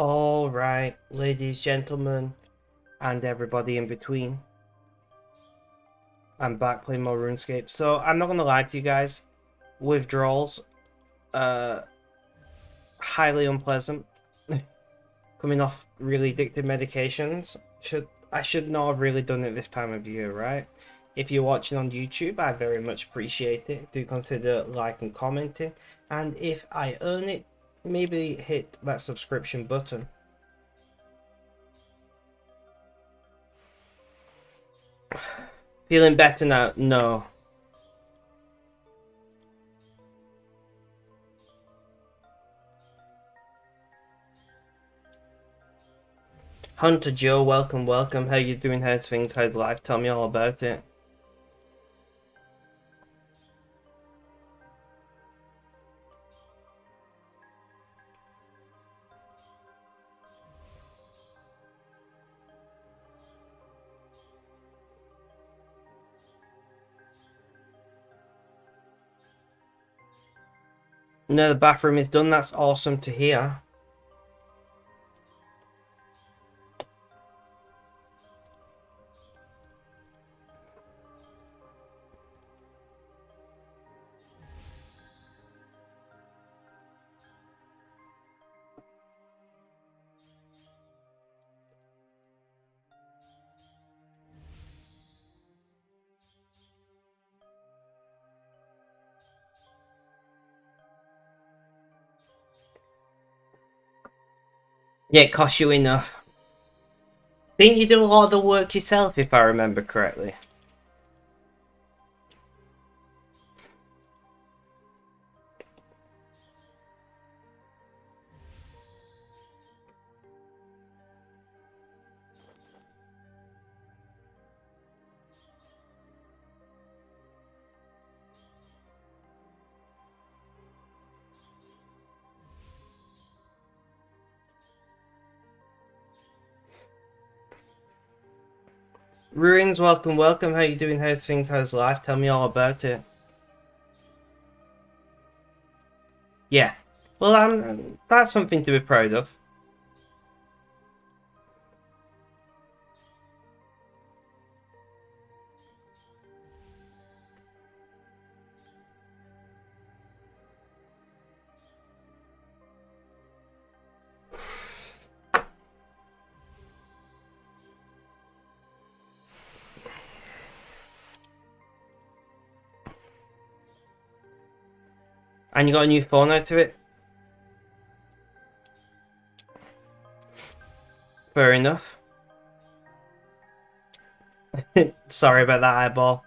All right, ladies, gentlemen, and everybody in between. I'm back playing more Runescape. So I'm not gonna lie to you guys. Withdrawals, uh, highly unpleasant. Coming off really addictive medications. I should not have really done it this time of year, right? If you're watching on YouTube, I very much appreciate it. Do consider liking and commenting, and if I earn it, maybe hit that subscription button. Feeling better now? No. Hunter Joe, welcome, welcome. How you doing? How's things? How's life? Tell me all about it. No, the bathroom is done. That's awesome to hear. Yeah, it costs you enough. Didn't you do a lot of the work yourself, if I remember correctly? Ruins, welcome, welcome. How you doing? How's things? How's life? Tell me all about it. Yeah. Well, that's something to be proud of. And you got a new phone out of it? Fair enough. Sorry about that eyeball.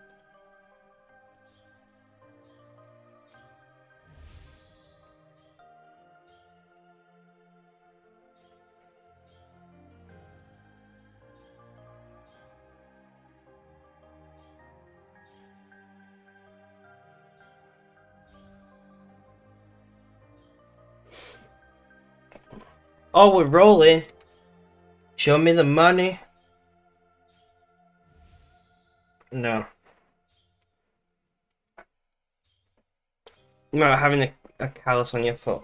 Oh, we're rolling. Show me the money. No. No, having a callus on your foot.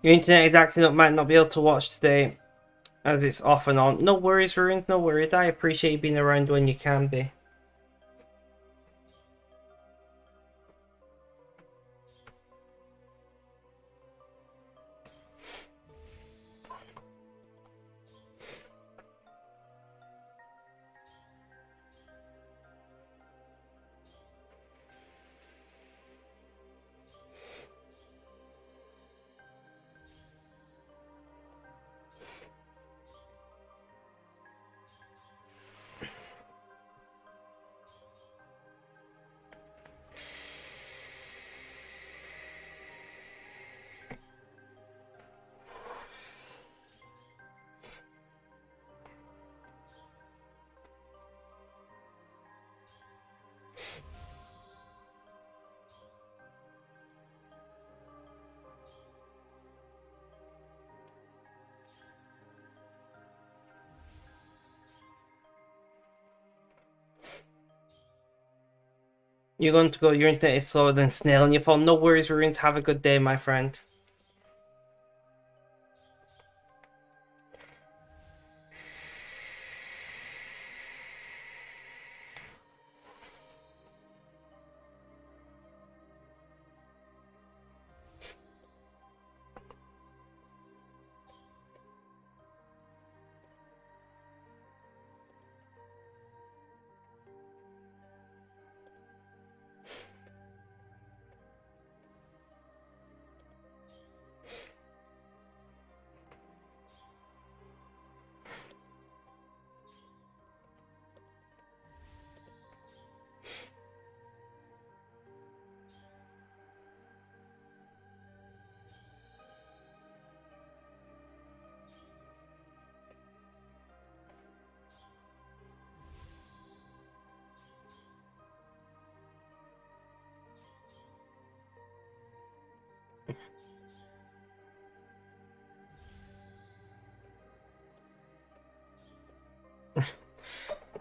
Your internet is acting up, might not be able to watch today as it's off and on. No worries, Runes, no worries. I appreciate you being around when you can be. You're going to go, your internet is slower than snail on your phone. No worries, Runes. Have a good day, my friend.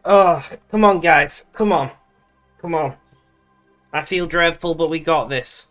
Oh, come on, guys. Come on. Come on. I feel dreadful, but we got this.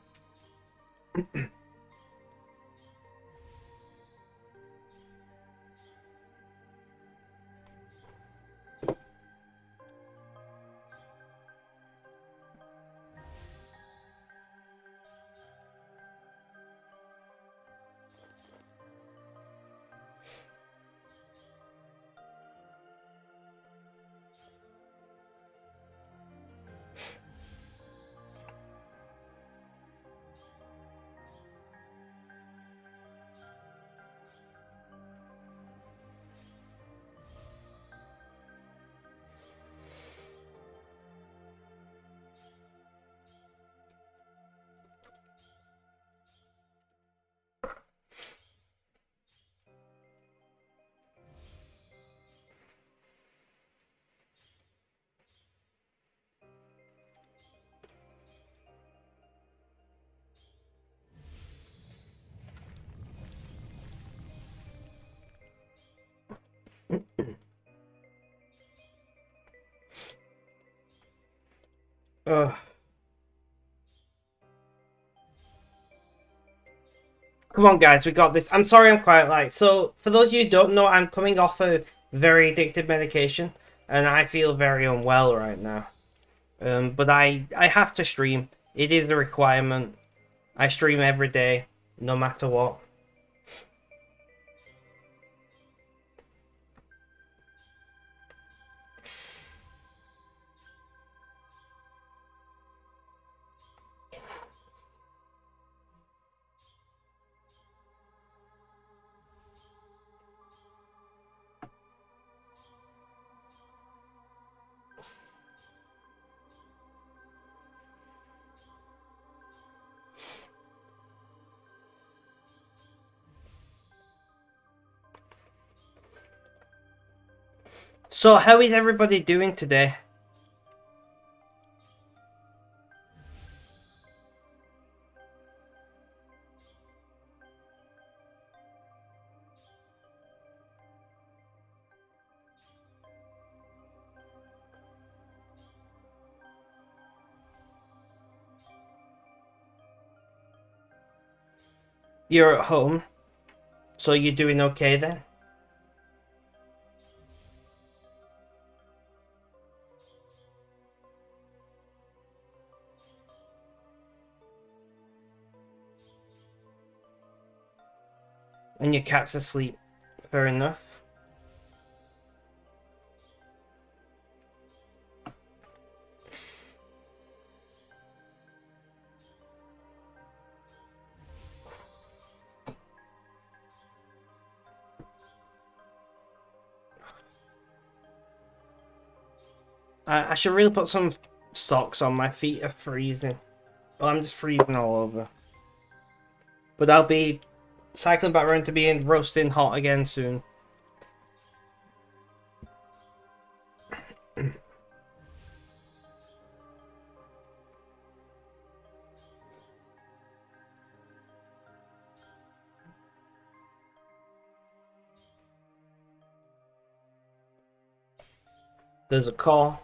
Ugh. Come on, guys, we got this. I'm sorry I'm quite light. So, for those of you who don't know, I'm coming off a very addictive medication, and I feel very unwell right now. But I have to stream. It is a requirement. I stream every day, no matter what. So, how is everybody doing today? You're at home. So you're doing okay then? And your cat's asleep. Fair enough. I should really put some socks on. My feet are freezing. Well, I'm just freezing all over. But I'll be cycling back around to being roasting hot again soon. There's a call.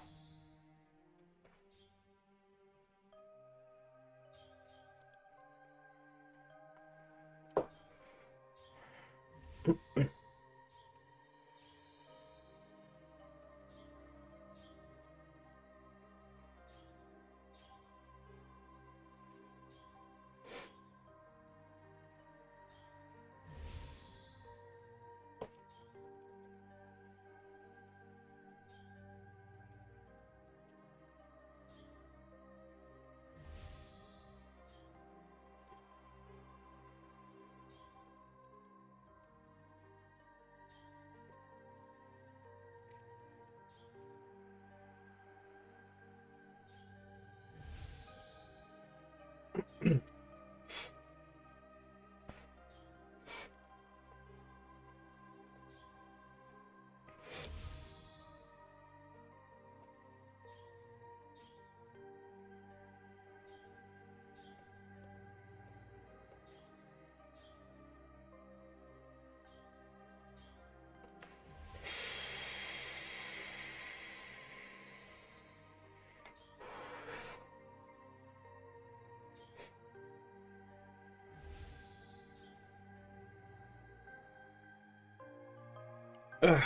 Ugh.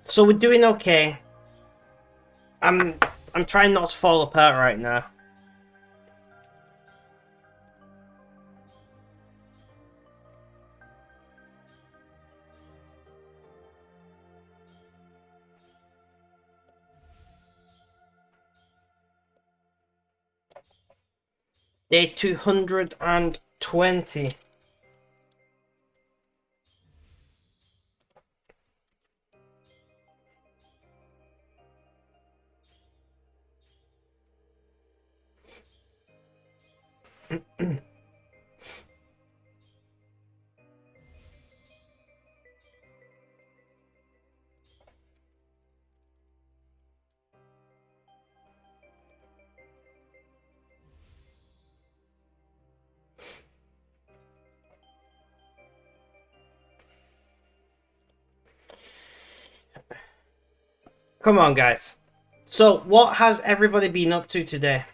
So we're doing okay. I'm trying not to fall apart right now. Day 220. Come on, guys. So, what has everybody been up to today?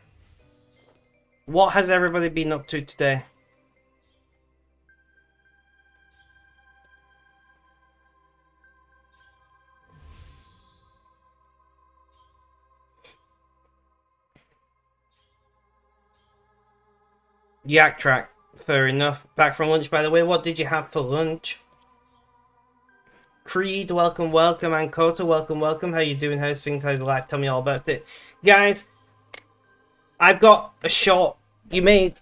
What has everybody been up to today? Yak track. Fair enough. Back from lunch, by the way. What did you have for lunch? Creed, welcome, welcome. And Kota, welcome, welcome. How you doing? How's things? How's life? Tell me all about it. Guys, I've got a shot. You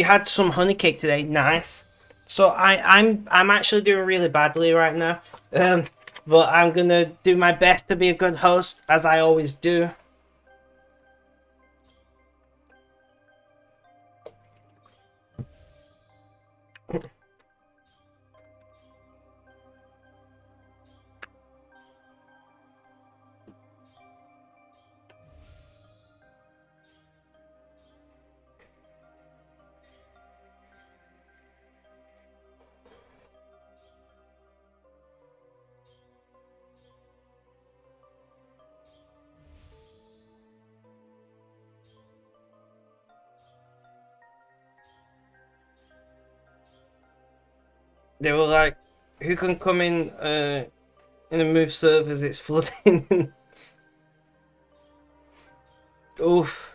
had some honey cake today. Nice. So I'm actually doing really badly right now. But I'm gonna do my best to be a good host, as I always do. They were like, who can come in and move servers, it's flooding. Oof.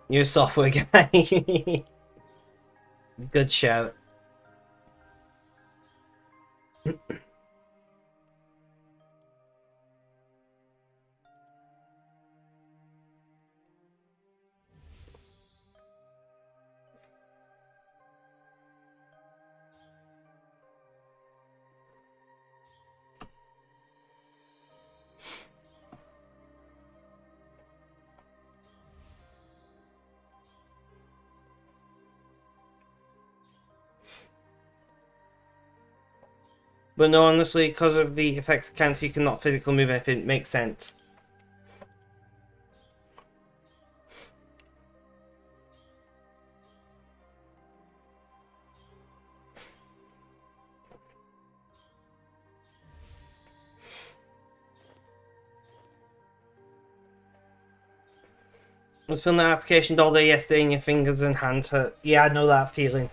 You're a software guy. Good shout. But no, honestly, because of the effects of cancer, you cannot physically move anything. It makes sense. I was filling that application all day yesterday and your fingers and hands hurt. Yeah, I know that feeling.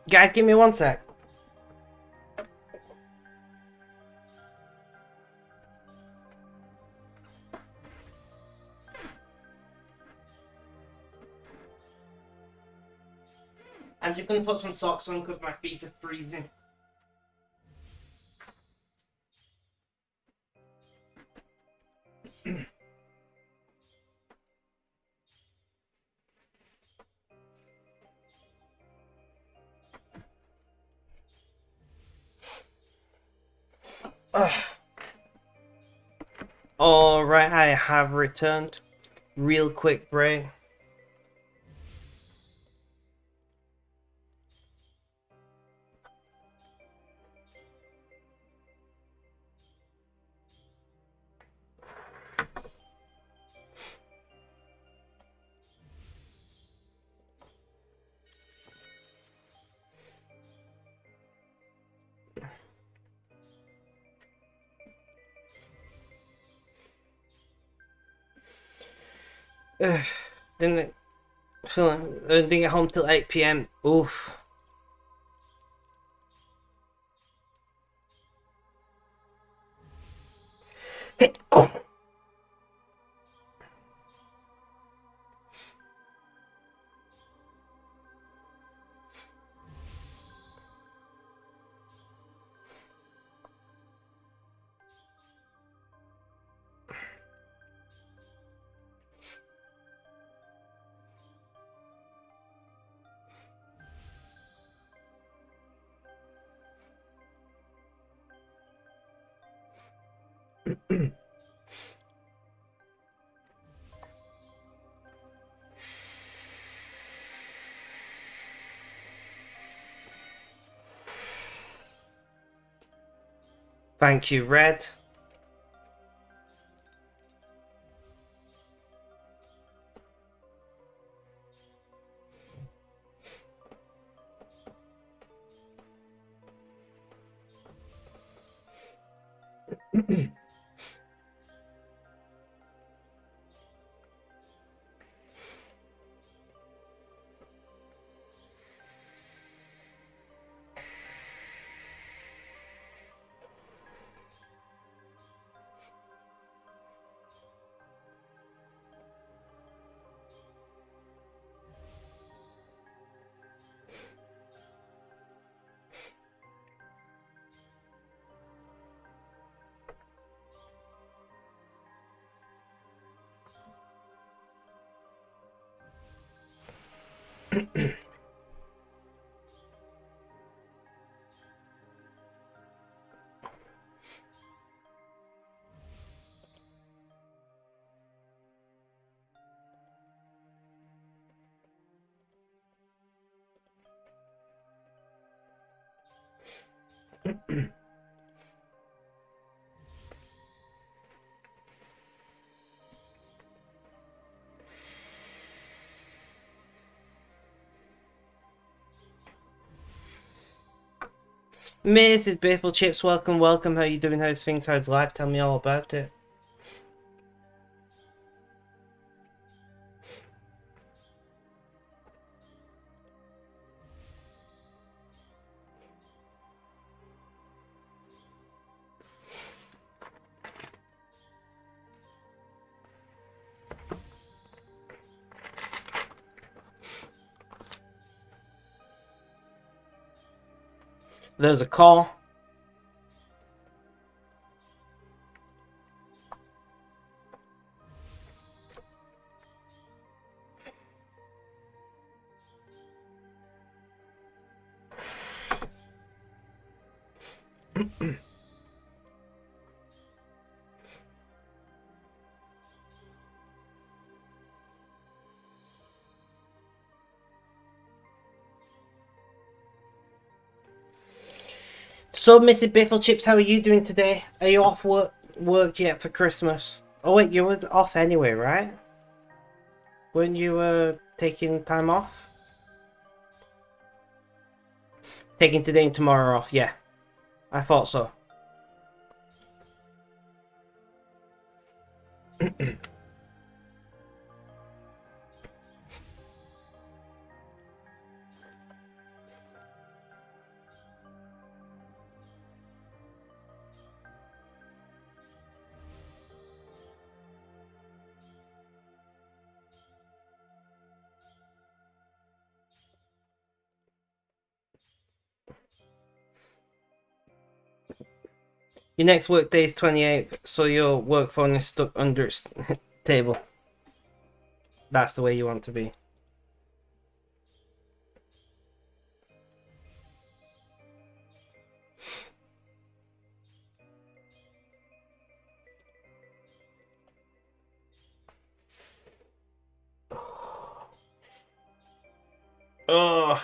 Guys, give me 1 sec. I'm just gonna put some socks on because my feet are freezing. Alright, I have returned. Real quick break. Didn't get home till 8 p.m. Oof. Thank you, Red. Mrs. Biffle Chips, welcome, welcome. How you doing? How's things? How's life? Tell me all about it. There's a call. So, Mrs. Biffle Chips, how are you doing today? Are you off work yet for Christmas? Oh wait, you were off anyway, right? Weren't you taking time off? Taking today and tomorrow off, yeah. I thought so. Your next work day is 28th, so your work phone is stuck under its table. That's the way you want to be. Oh.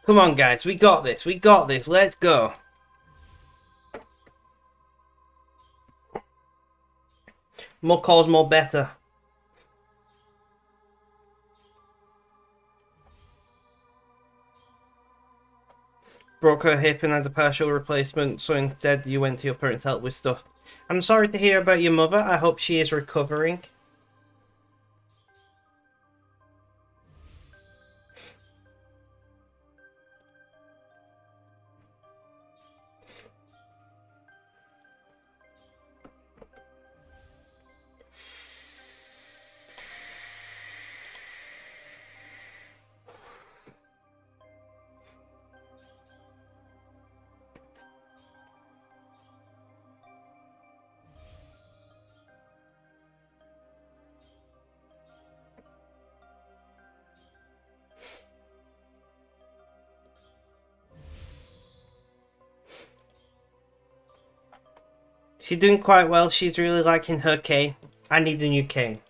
Come on, guys. We got this. We got this. Let's go. More calls, more better. Broke her hip and had a partial replacement, so instead you went to your parents' help with stuff. I'm sorry to hear about your mother. I hope she is recovering. She's doing quite well. She's really liking her cane. I need a new cane.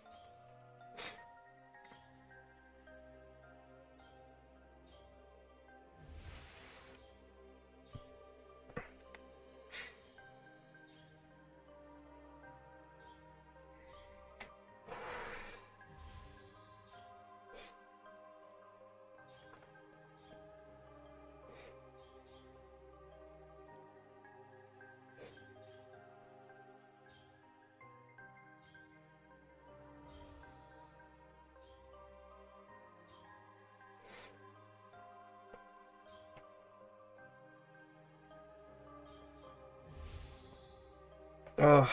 Ugh.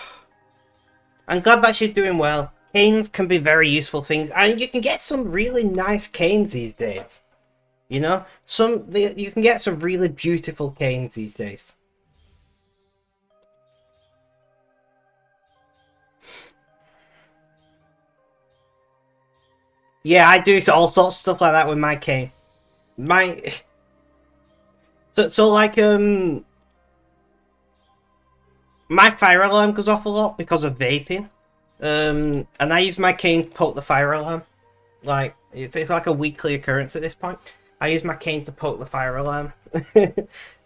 I'm glad that she's doing well. Canes can be very useful things, and you can get some really nice canes these days. You know, you can get some really beautiful canes these days. Yeah, I do all sorts of stuff like that with my cane. My so like my fire alarm goes off a lot because of vaping. And I use my cane to poke the fire alarm. Like it's like a weekly occurrence at this point. I use my cane to poke the fire alarm.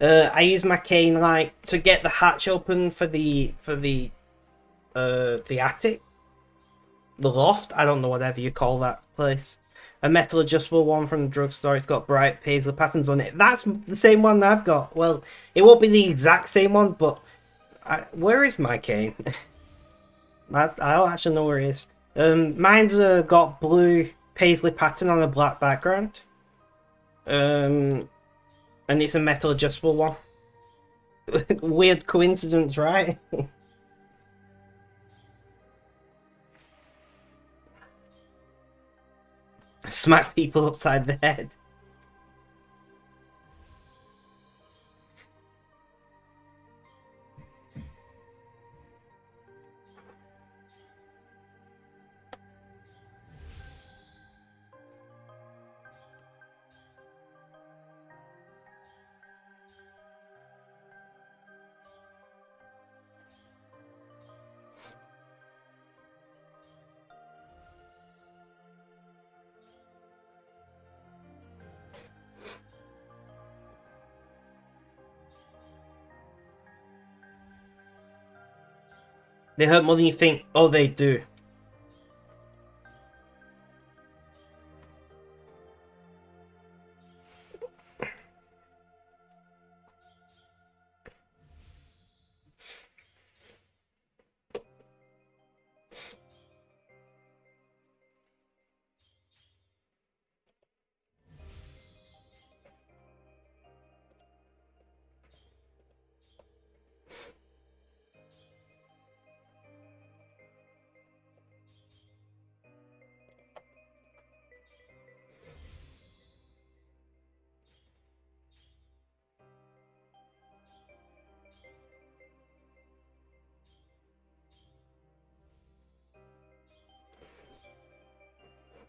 I use my cane like to get the hatch open for the attic, the loft. I don't know whatever you call that place. A metal adjustable one from the drugstore. It's got bright paisley patterns on it. That's the same one I've got. Well, it won't be the exact same one, but where is my cane? I don't actually know where it is. Mine's got blue paisley pattern on a black background. And it's a metal adjustable one. Weird coincidence, right? Smack people upside the head. They hurt more than you think. Oh, they do.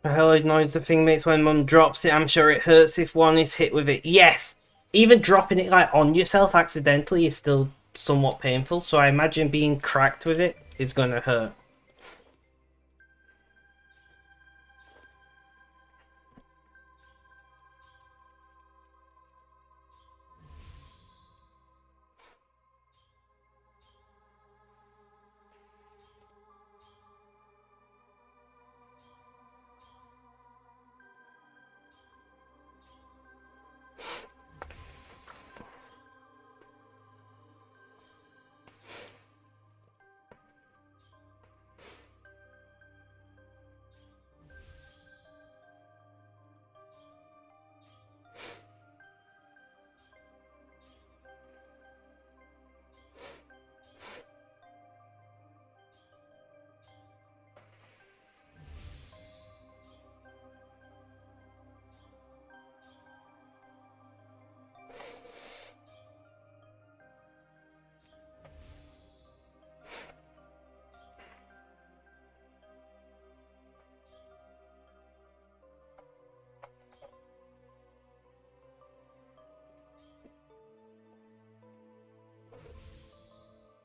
The hell noise the thing makes when mum drops it. I'm sure it hurts if one is hit with it. Yes! Even dropping it like on yourself accidentally is still somewhat painful, so I imagine being cracked with it is gonna hurt.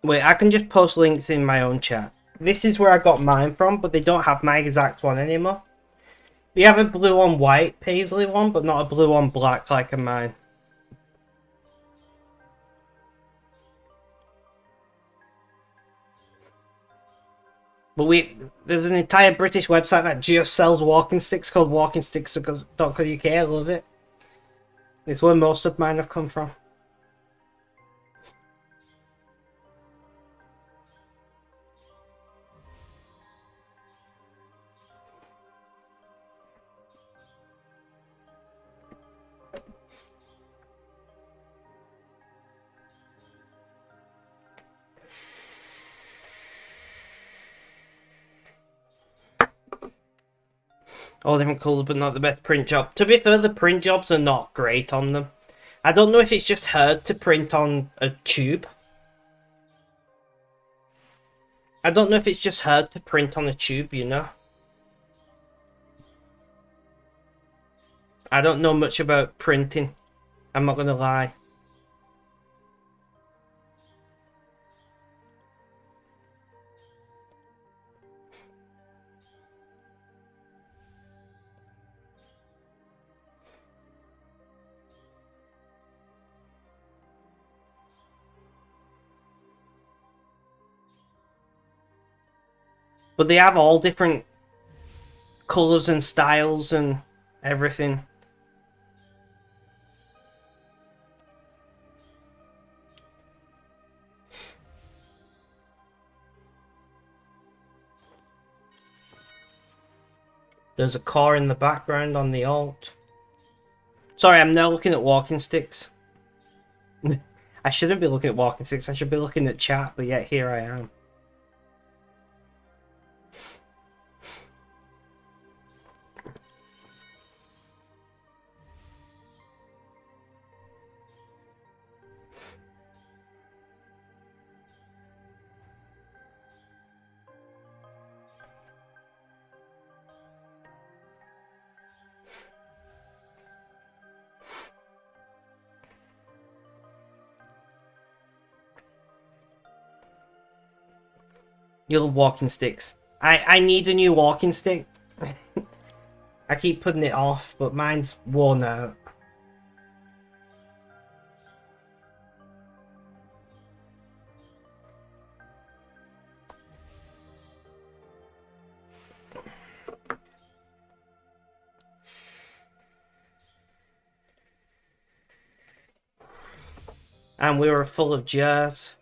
Wait, I can just post links in my own chat. This is where I got mine from, but they don't have my exact one anymore. We have a blue on white paisley one, but not a blue on black like in mine. But there's an entire British website that just sells walking sticks called walkingsticks.co.uk. I love it. It's where most of mine have come from. All different colours, but not the best print job. To be fair, the print jobs are not great on them. I don't know if it's just hard to print on a tube. I don't know if it's just hard to print on a tube, you know? I don't know much about printing. I'm not gonna lie. But they have all different colours and styles and everything. There's a car in the background on the alt. Sorry, I'm now looking at walking sticks. I shouldn't be looking at walking sticks, I should be looking at chat, but yet here I am. You love walking sticks. I need a new walking stick. I keep putting it off, but mine's worn out. And we were full of jars.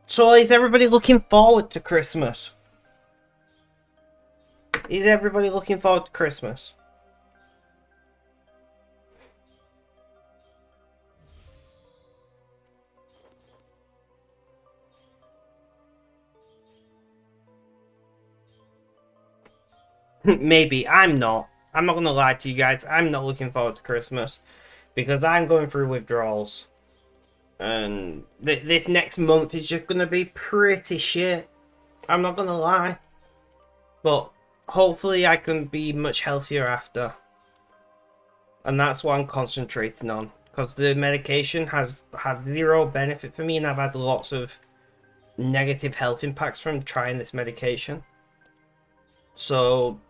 So is everybody looking forward to Christmas? Is everybody looking forward to Christmas? Maybe. I'm not. I'm not gonna lie to you guys. I'm not looking forward to Christmas. Because I'm going through withdrawals. And this next month is just gonna be pretty shit. I'm not gonna lie. But hopefully I can be much healthier after. And that's what I'm concentrating on. Because the medication has had zero benefit for me, and I've had lots of negative health impacts from trying this medication. So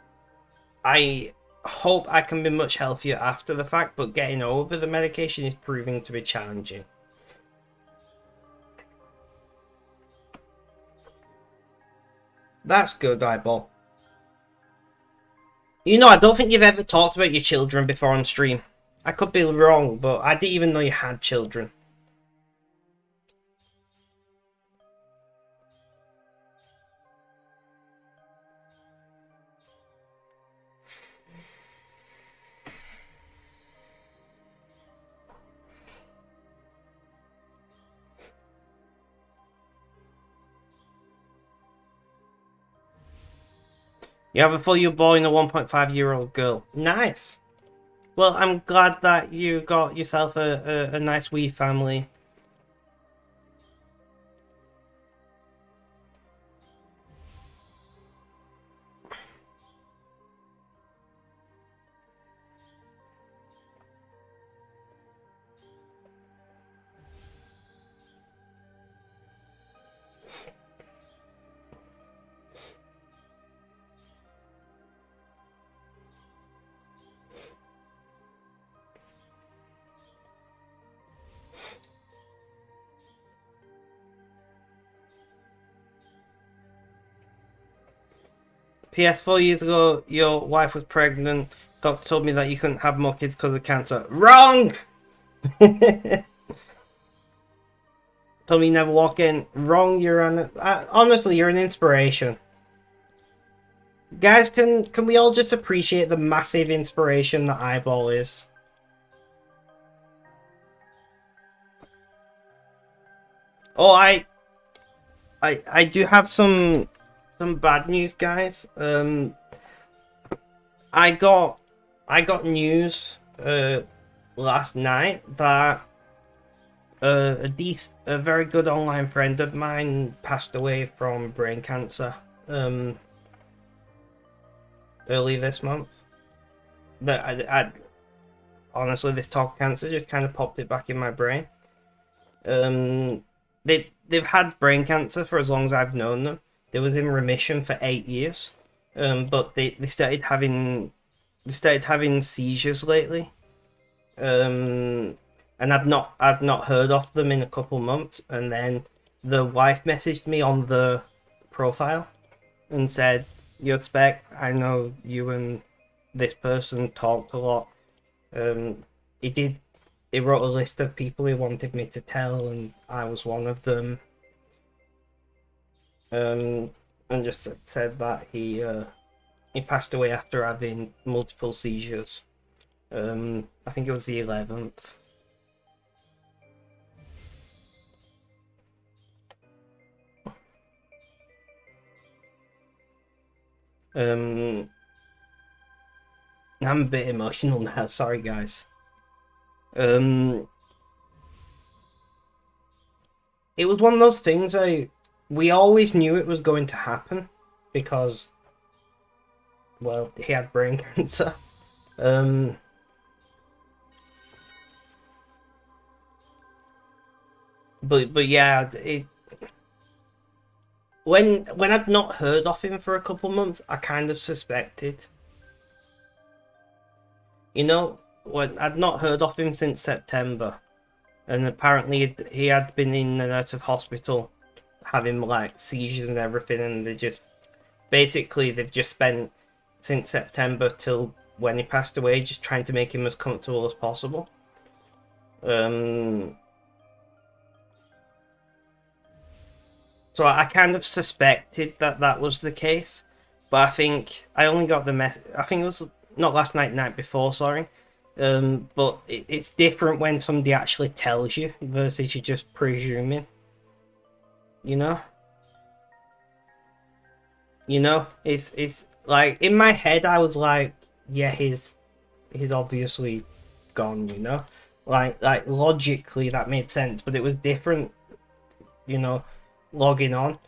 I hope I can be much healthier after the fact, but getting over the medication is proving to be challenging. That's good, Eyeball. You know, I don't think you've ever talked about your children before on stream. I could be wrong, but I didn't even know you had children. You have a full year boy and a 1.5-year-old girl. Nice. Well, I'm glad that you got yourself a nice wee family. P.S. 4 years ago, your wife was pregnant. Doctor told me that you couldn't have more kids because of cancer. Wrong! Told me never walk in. Wrong, you're an... honestly, you're an inspiration. Guys, can we all just appreciate the massive inspiration that Eyeball is? Oh, I do have some bad news, guys. I got news last night that a very good online friend of mine passed away from brain cancer early this month. That I honestly, this talk of cancer just kind of popped it back in my brain. They've had brain cancer for as long as I've known them. They was in remission for 8 years, but they started having seizures lately. And I've not heard of them in a couple months. And then the wife messaged me on the profile and said, "You'd spec, I know you and this person talked a lot. He wrote a list of people he wanted me to tell, and I was one of them." And just said that he passed away after having multiple seizures. I think it was the 11th. I'm a bit emotional now. Sorry, guys. It was one of those things. We always knew it was going to happen because, well, he had brain cancer. But yeah, when I'd not heard of him for a couple months, I kind of suspected. You know, when I'd not heard of him since September, and apparently he had been in and out of hospital, having like seizures and everything, and they've just spent since September till when he passed away just trying to make him as comfortable as possible. So I kind of suspected that was the case, but I think I only got the message. I think it was not last night, night before. Sorry, but it's different when somebody actually tells you versus you just presuming. You know. It's like in my head I was like, yeah, he's obviously gone. Like logically that made sense, but it was different. Logging on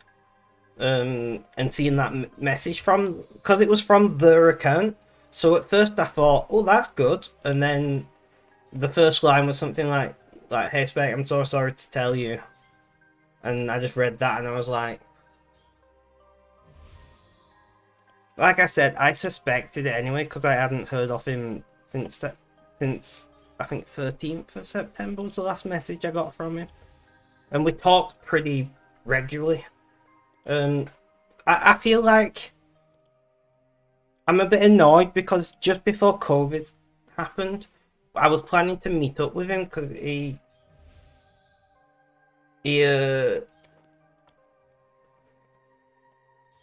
and seeing that message from, because it was from their account. So at first I thought, oh, that's good, and then the first line was something like "Hey Spec, I'm so sorry to tell you," and I just read that and I was like I said, I suspected it anyway because I hadn't heard of him since I think 13th of September was the last message I got from him, and we talked pretty regularly. I feel like I'm a bit annoyed because just before COVID happened, I was planning to meet up with him because he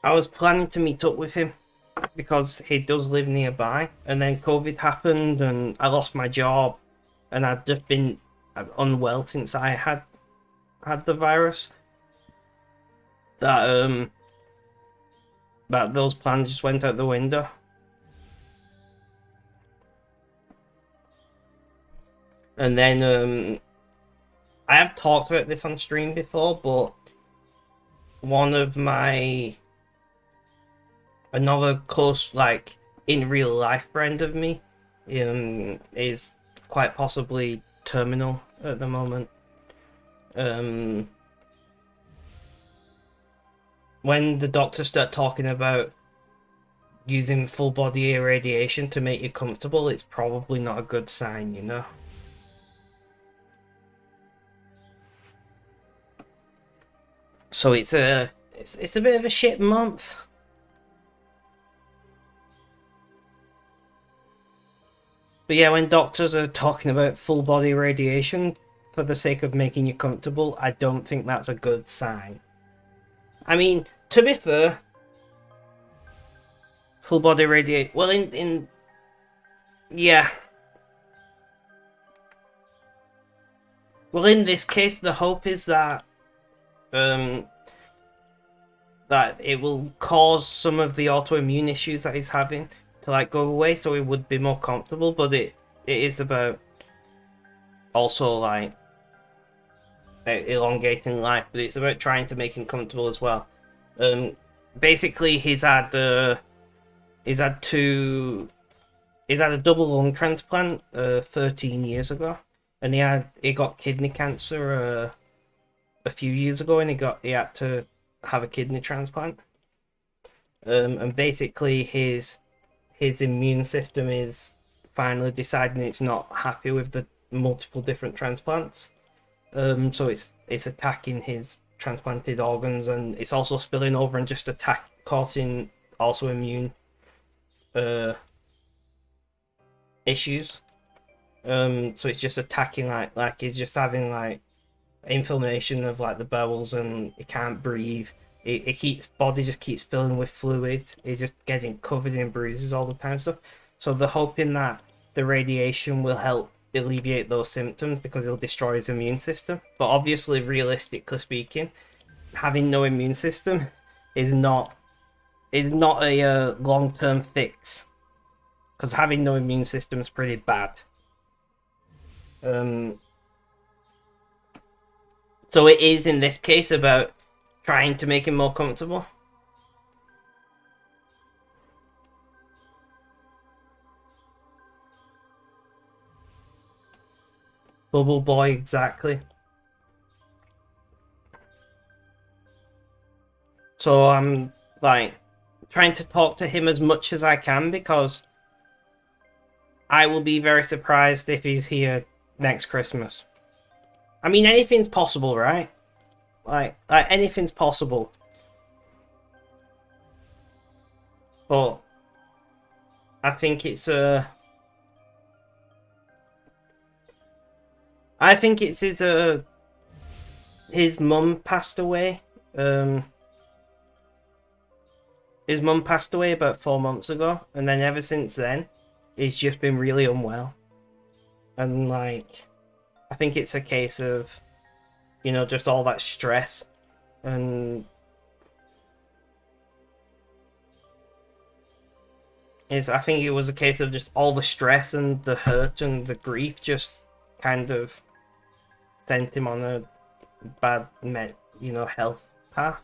I was planning to meet up with him because he does live nearby, and then COVID happened and I lost my job, and I'd just been unwell since I had the virus. That But those plans just went out the window. And then I have talked about this on stream before, but one of another close, like, in real life friend of me is quite possibly terminal at the moment. When the doctors start talking about using full body irradiation to make you comfortable, it's probably not a good sign, you know? So it's a bit of a shit month. But yeah, when doctors are talking about full body radiation for the sake of making you comfortable, I don't think that's a good sign. I mean, to be fair, full body radiation. Well, in yeah. Well, in this case, the hope is that um that it will cause some of the autoimmune issues that he's having to like go away, so he would be more comfortable. But it is about also like elongating life, but it's about trying to make him comfortable as well. Basically, he's had a double lung transplant 13 years ago, and he got kidney cancer a few years ago, and he had to have a kidney transplant. And basically his immune system is finally deciding it's not happy with the multiple different transplants. So it's attacking his transplanted organs, and it's also spilling over and just causing also immune issues. So it's just attacking like he's just having like inflammation of like the bowels, and he can't breathe. It keeps body just keeps filling with fluid. He's just getting covered in bruises all the time. So they're hoping that the radiation will help alleviate those symptoms because it'll destroy his immune system. But obviously, realistically speaking, having no immune system is not a long term fix, because having no immune system is pretty bad. So it is in this case about trying to make him more comfortable. Bubble boy, exactly. So I'm like trying to talk to him as much as I can, because I will be very surprised if he's here next Christmas. I mean, anything's possible, right? Like anything's possible. But I think it's I think it's his mum passed away. His mum passed away about 4 months ago, and then ever since then, he's just been really unwell. And like, I think it's a case of, just all that stress, and I think it was a case of just all the stress and the hurt and the grief just kind of sent him on a bad health path.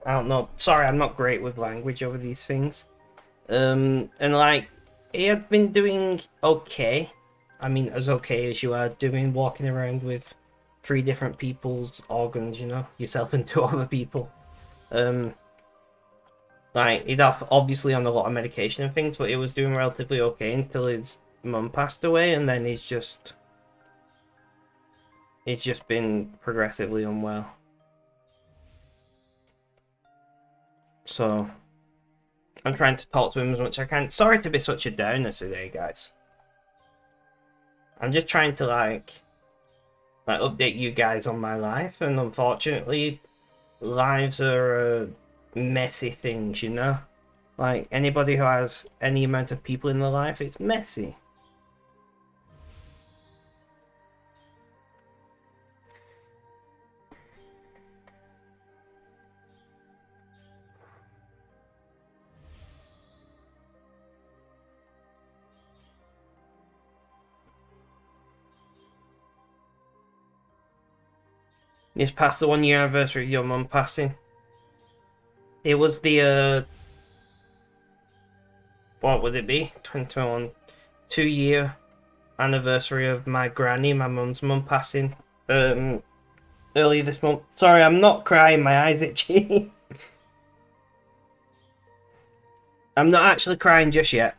I don't know. Sorry, I'm not great with language over these things. And like, he had been doing okay. I mean, as okay as you are doing, walking around with 3 different people's organs, yourself and 2 other people. Like, he's obviously on a lot of medication and things, but he was doing relatively okay until his mum passed away, and then he's just been progressively unwell. So I'm trying to talk to him as much as I can. Sorry to be such a downer today, guys. I'm just trying to like update you guys on my life, and unfortunately, lives are messy things, Like, anybody who has any amount of people in their life, it's messy. It's past the 1 year anniversary of your mum passing. It was the what would it be? 21, 2 year anniversary of my granny, my mum's mum passing. Earlier this month. Sorry, I'm not crying. My eyes itchy. I'm not actually crying just yet.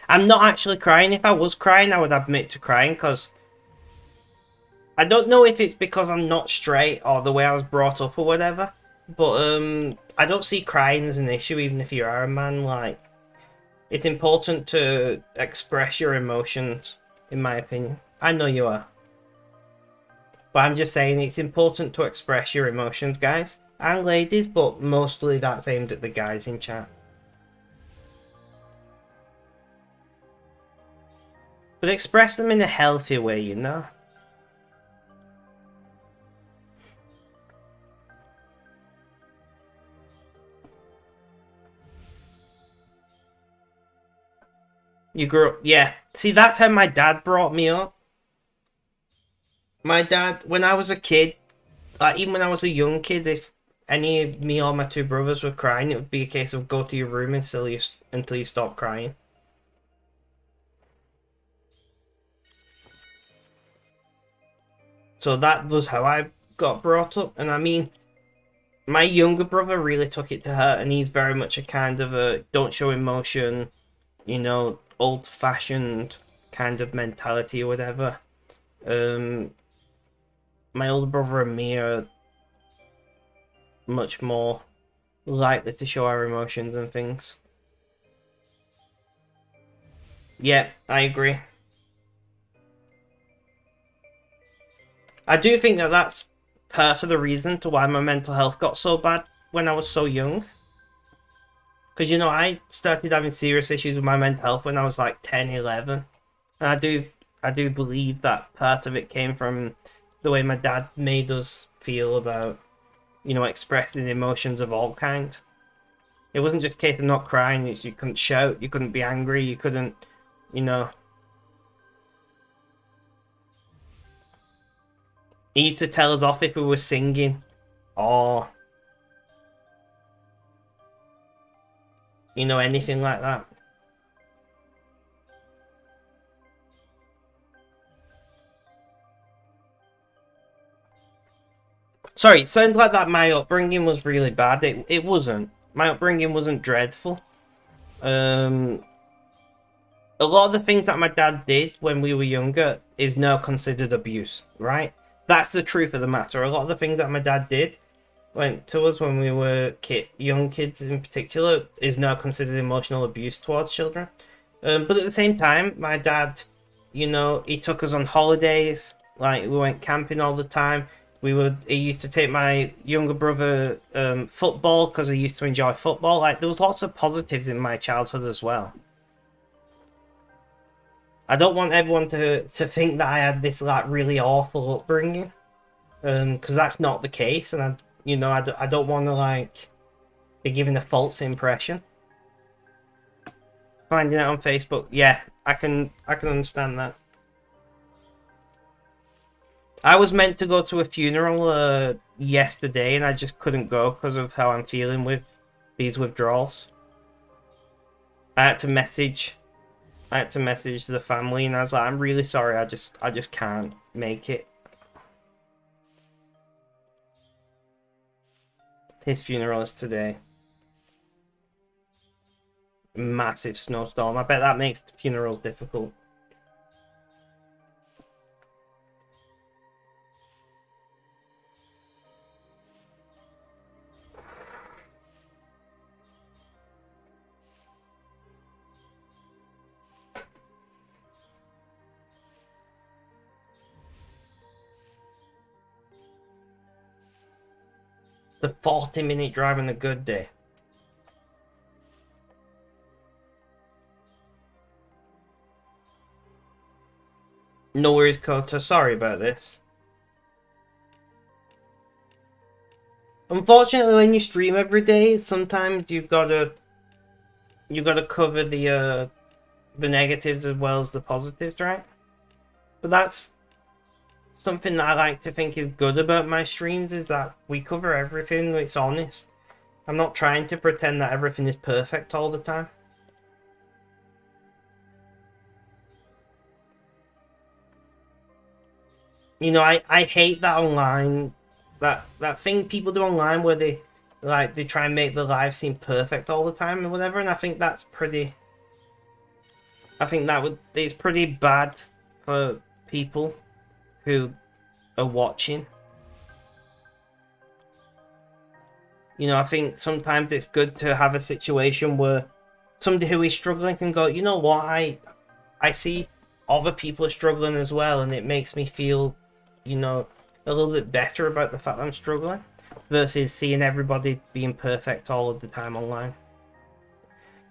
I'm not actually crying. If I was crying, I would admit to crying, because I don't know if it's because I'm not straight or the way I was brought up or whatever, but I don't see crying as an issue even if you are a man. Like, it's important to express your emotions, in my opinion. I know you are. But I'm just saying it's important to express your emotions, guys. And ladies, but mostly that's aimed at the guys in chat. But express them in a healthy way, you know? You grew up... Yeah. See, that's how my dad brought me up. My dad, when I was a kid, like even when I was a young kid, if any of me or my two brothers were crying, it would be a case of go to your room until you stop crying. So that was how I got brought up. And I mean, my younger brother really took it to heart, and he's very much a kind of a don't show emotion, you know, old-fashioned kind of mentality or whatever. My older brother and me are much more likely to show our emotions and things. Yeah, I agree. I do think that that's part of the reason to why my mental health got so bad when I was so young. Because, you know, I started having serious issues with my mental health when I was like 10, 11. And I do believe that part of it came from the way my dad made us feel about, you know, expressing emotions of all kind. It wasn't just a case of not crying, it's you couldn't shout, you couldn't be angry, you couldn't, you know. He used to tell us off if we were singing or, you know, anything like that. Sorry, it sounds like that my upbringing was really bad. It wasn't. My upbringing wasn't dreadful. A lot of the things that my dad did when we were younger is now considered abuse, right? That's the truth of the matter. A lot of the things that my dad did went to us when we were young kids in particular is now considered emotional abuse towards children. But at the same time, my dad, you know, he took us on holidays. Like, we went camping all the time. He used to take my younger brother football because he used to enjoy football. Like, there was lots of positives in my childhood as well. I don't want everyone to think that I had this like really awful upbringing, because that's not the case, and I don't want to like be given a false impression. Finding it on Facebook, yeah, I can understand that. I was meant to go to a funeral yesterday, and I just couldn't go because of how I'm feeling with these withdrawals. I had to message the family, and I was like, I'm really sorry, I just can't make it. His funeral is today. Massive snowstorm. I bet that makes funerals difficult. The 40-minute drive on a good day. No worries, Kota. Sorry about this. Unfortunately, when you stream every day, sometimes you gotta cover the negatives as well as the positives, right? But that's something that I like to think is good about my streams, is that we cover everything. It's honest. I'm not trying to pretend that everything is perfect all the time. You know, I hate that online, that thing people do online where they try and make the live seem perfect all the time or whatever, and I think that's pretty. I think it's pretty bad for people who are watching. You know, I think sometimes it's good to have a situation where somebody who is struggling can go, you know what, I see other people are struggling as well, and it makes me feel, you know, a little bit better about the fact that I'm struggling, versus seeing everybody being perfect all of the time online.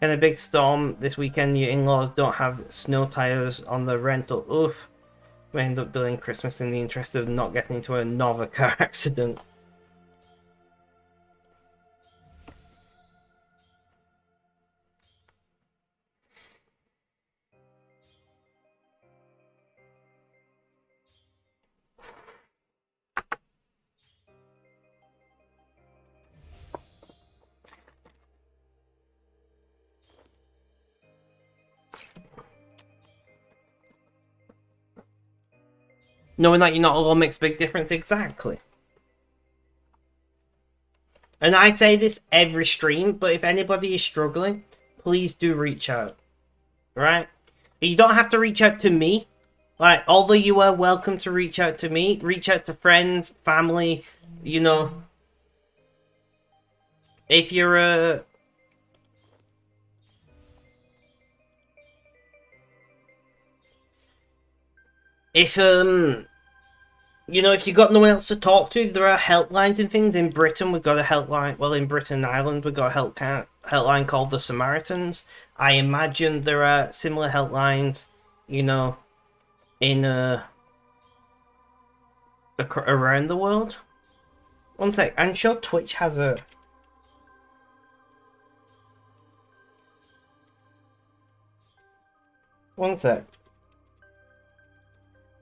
In a big storm this weekend, your in-laws don't have snow tires on the rental. Oof. We end up delaying Christmas in the interest of not getting into another car accident. Knowing that you're not alone makes a big difference, exactly. And I say this every stream, but if anybody is struggling, please do reach out. Right? You don't have to reach out to me. Like, although you are welcome to reach out to me, reach out to friends, family, you know. If you're if you know, if you got no one else to talk to, there are helplines and things. In Britain, we've got a helpline. Well, in Britain and Ireland, we've got a helpline called the Samaritans. I imagine there are similar helplines, you know, in around the world. One sec, I'm sure Twitch has a. One sec.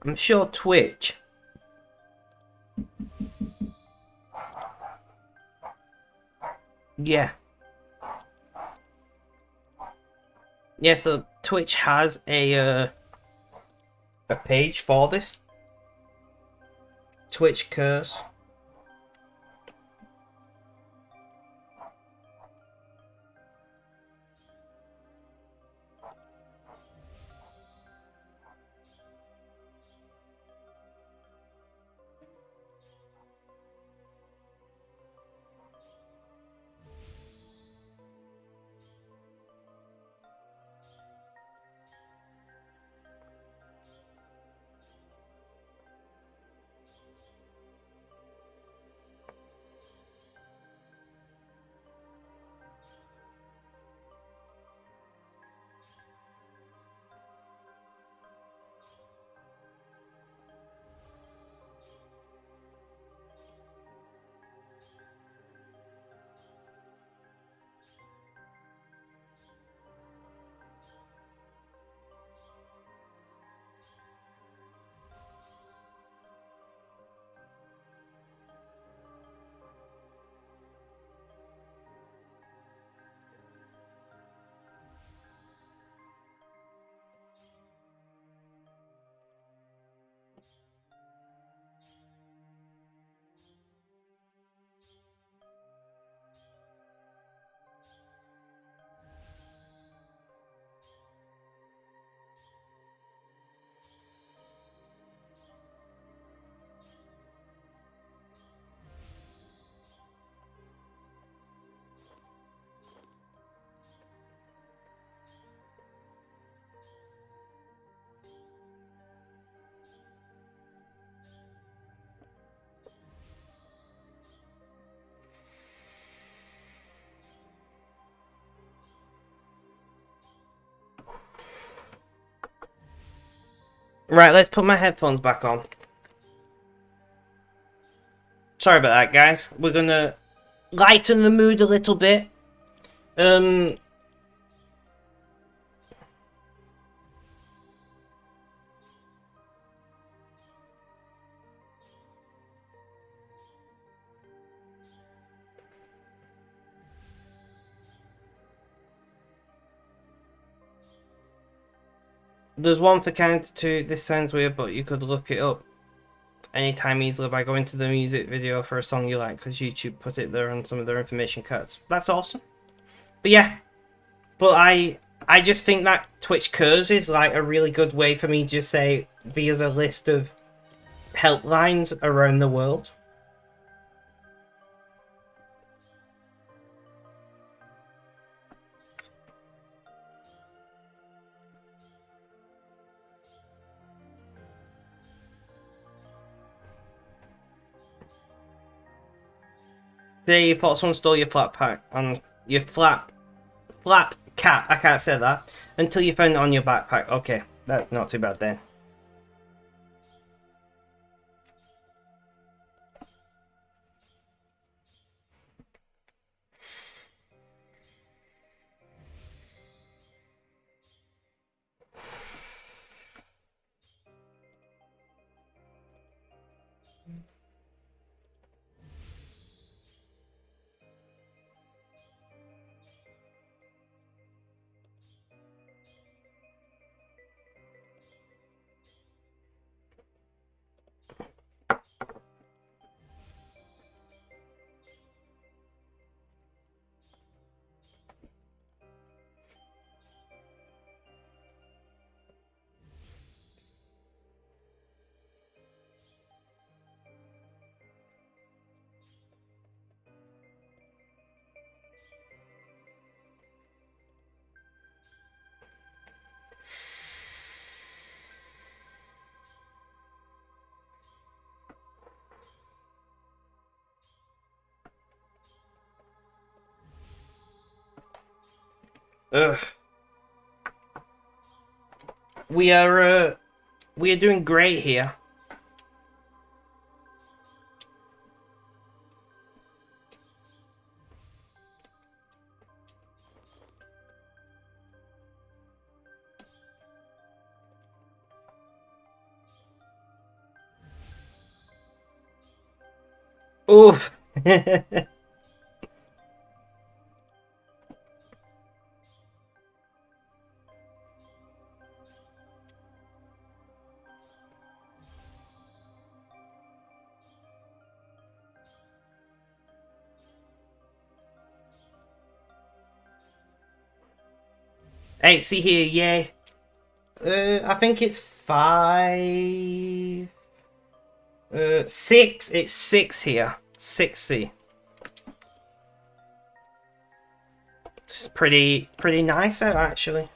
I'm sure Twitch. Yeah. Yeah, so Twitch has a page for this. Twitch curse. Right, let's put my headphones back on. Sorry about that, guys. We're gonna lighten the mood a little bit. There's one for counter two. This sounds weird, but you could look it up anytime easily by going to the music video for a song you like, because YouTube put it there on some of their information cards. That's awesome. But yeah, but I just think that Twitch Curse is like a really good way for me to just say there's a list of helplines around the world. Say you thought someone stole your flat pack on your flat cat. I can't say that until you found it on your backpack. Okay, that's not too bad then. Ugh. We are doing great here. Oof. Hey, see here, yay. I think it's 5. 6. It's 6 here. 6C. It's pretty nice out actually.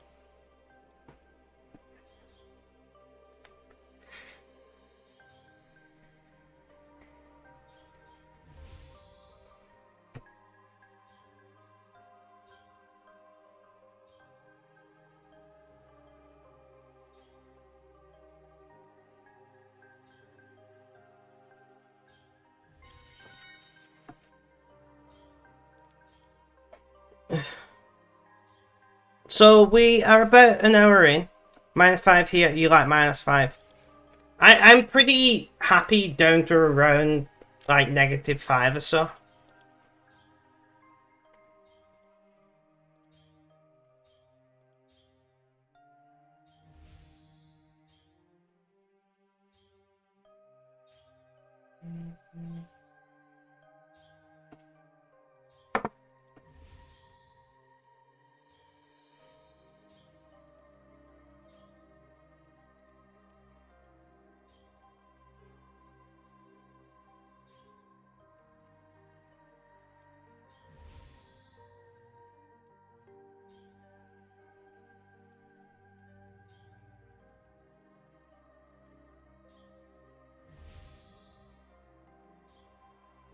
So we are about an hour in. -5 here, you like -5. I'm pretty happy down to around like -5 or so.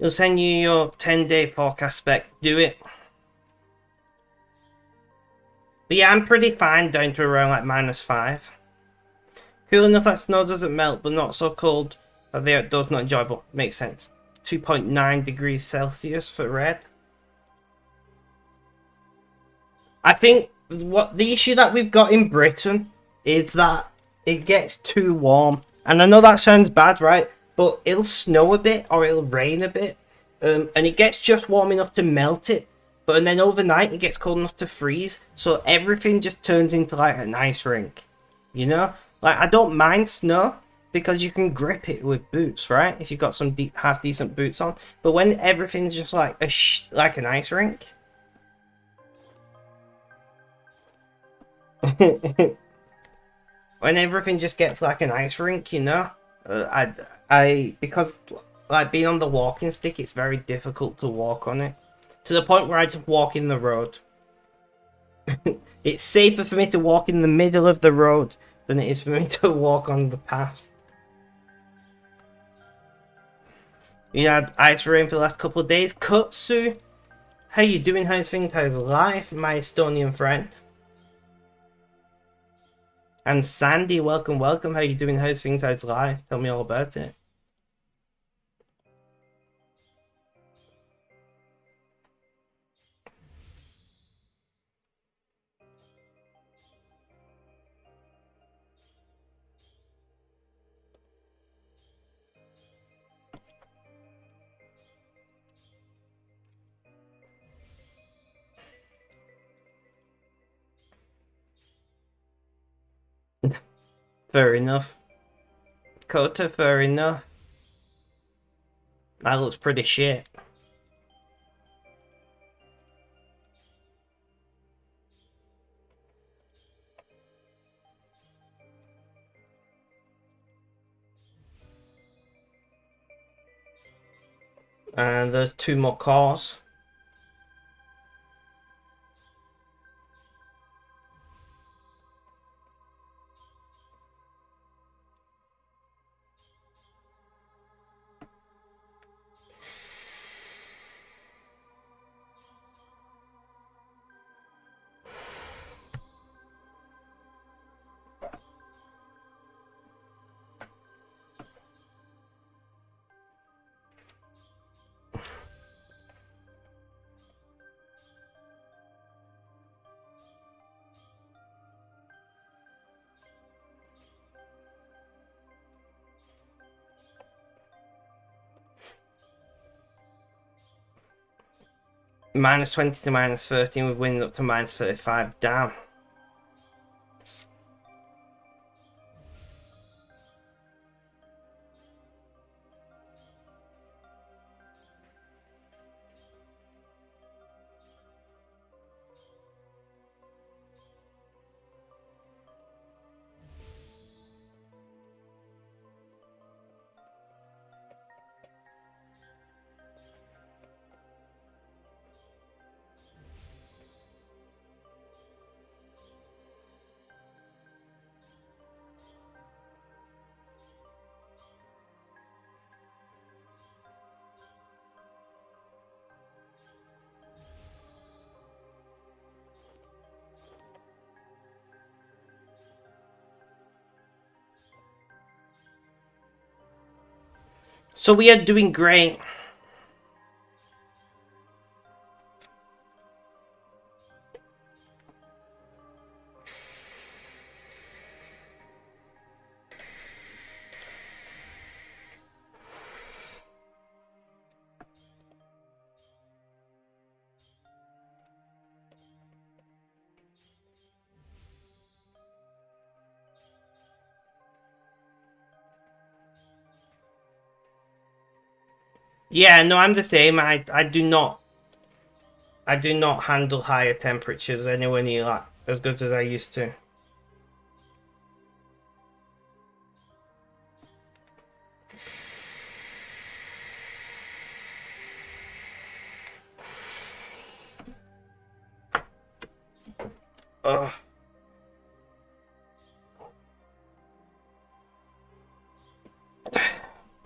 You'll send you your 10-day forecast spec. Do it. But yeah, I'm pretty fine down to around like -5. Cool enough that snow doesn't melt, but not so cold that the outdoors not enjoyable. Makes sense. 2.9 degrees Celsius for red. I think what the issue that we've got in Britain is that it gets too warm. And I know that sounds bad, right? But it'll snow a bit or it'll rain a bit. And it gets just warm enough to melt it. But then overnight it gets cold enough to freeze. So everything just turns into like an ice rink. You know? Like, I don't mind snow because you can grip it with boots, right? If you've got some half decent boots on. But when everything's just like like an ice rink. When everything just gets like an ice rink, you know, because like being on the walking stick, it's very difficult to walk on it to the point where I just walk in the road. It's safer for me to walk in the middle of the road than it is for me to walk on the paths. We had ice rain for the last couple of days. Kutsu, how you doing? How's things? How's life, my Estonian friend? And Sandy, welcome, welcome. How you doing? How's things? How's life? Tell me all about it. Fair enough. Kota, fair enough. That looks pretty shit. And there's 2 more cars. -20 to -13 with wind up to -35. Damn. So we are doing great. Yeah, no, I'm the same. I do not handle higher temperatures anywhere near like as good as I used to. Ugh.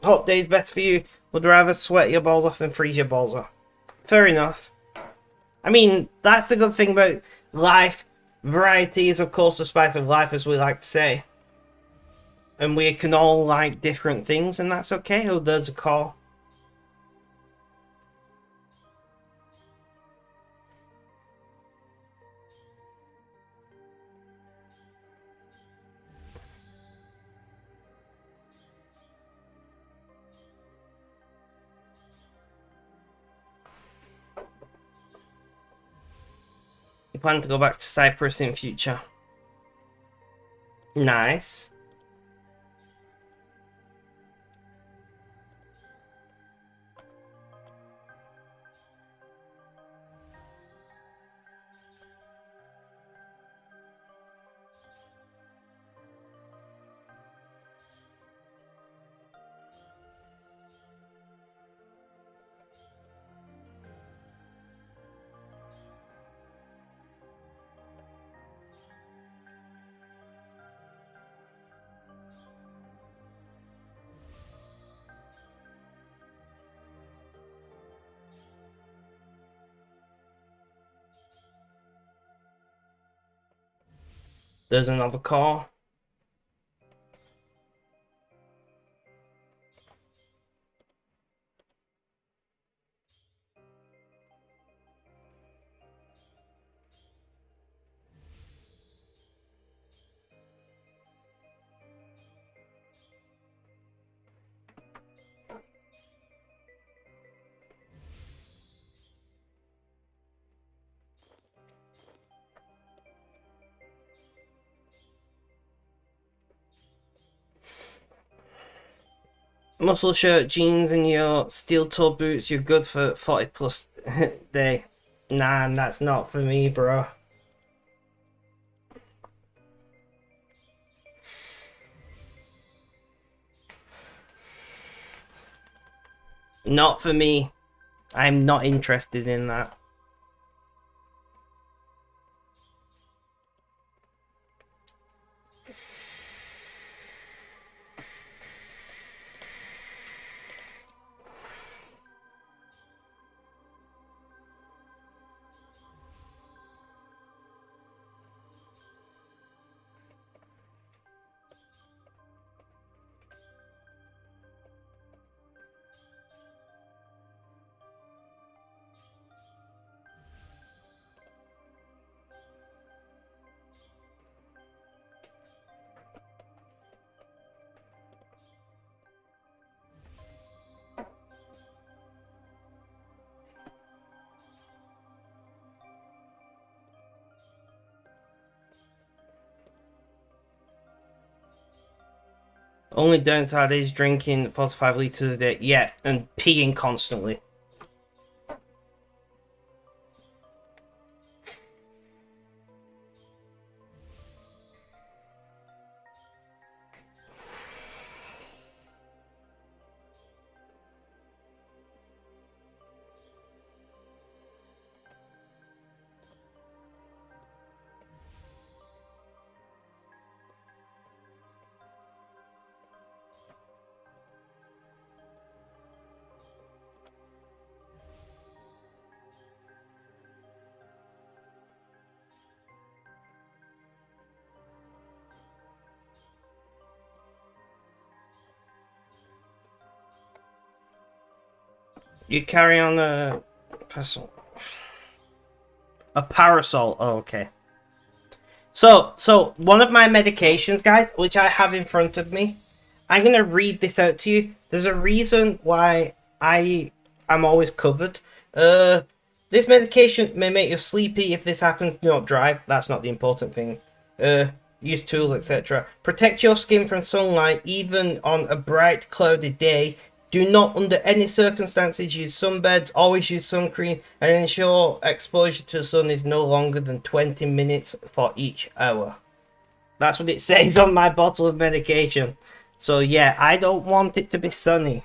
Hot days best for you. Would rather sweat your balls off than freeze your balls off. Fair enough. I mean, that's the good thing about life. Variety is, of course, the spice of life, as we like to say. And we can all like different things, and that's okay. Oh, there's a call. plan to go back to Cyprus in future. Nice. There's another car. Muscle shirt, jeans, and your steel toe boots, you're good for 40 plus day. Nah, that's not for me, bro. Not for me. I'm not interested in that. Only downside is drinking 45 litres a day. Yeah, and peeing constantly. You carry on a parasol. Oh, okay. So one of my medications, guys, which I have in front of me, I'm gonna read this out to you. There's a reason why I am always covered. This medication may make you sleepy. If this happens, do not drive. That's not the important thing. Use tools, etc. Protect your skin from sunlight, even on a bright, cloudy day. Do not, under any circumstances, use sunbeds. Always use sun cream, and ensure exposure to the sun is no longer than 20 minutes for each hour. That's what it says on my bottle of medication. So yeah, I don't want it to be sunny.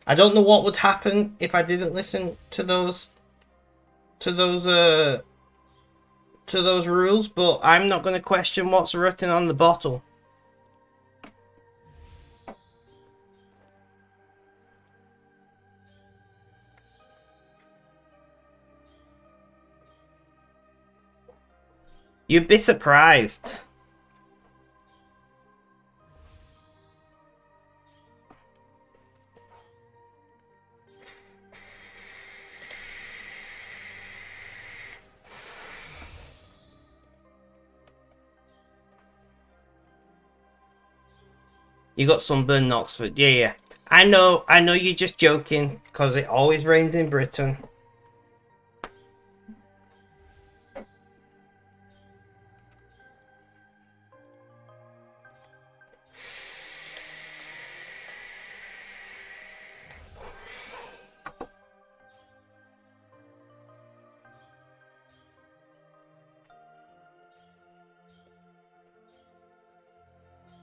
I don't know what would happen if I didn't listen to those rules, but I'm not going to question what's written on the bottle. You'd be surprised. You got sunburn in Oxford. Yeah. I know you're just joking, because it always rains in Britain.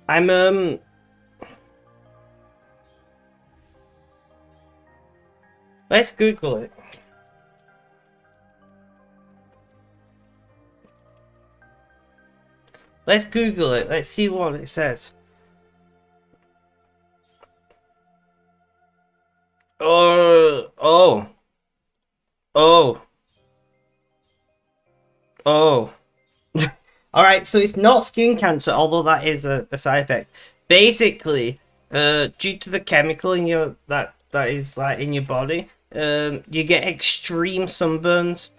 I'm let's Google it. Let's Google it. Let's see what it says. Oh. Oh. Oh. Alright, so it's not skin cancer, although that is a side effect. Basically, due to the chemical in your that is like in your body, you get extreme sunburns,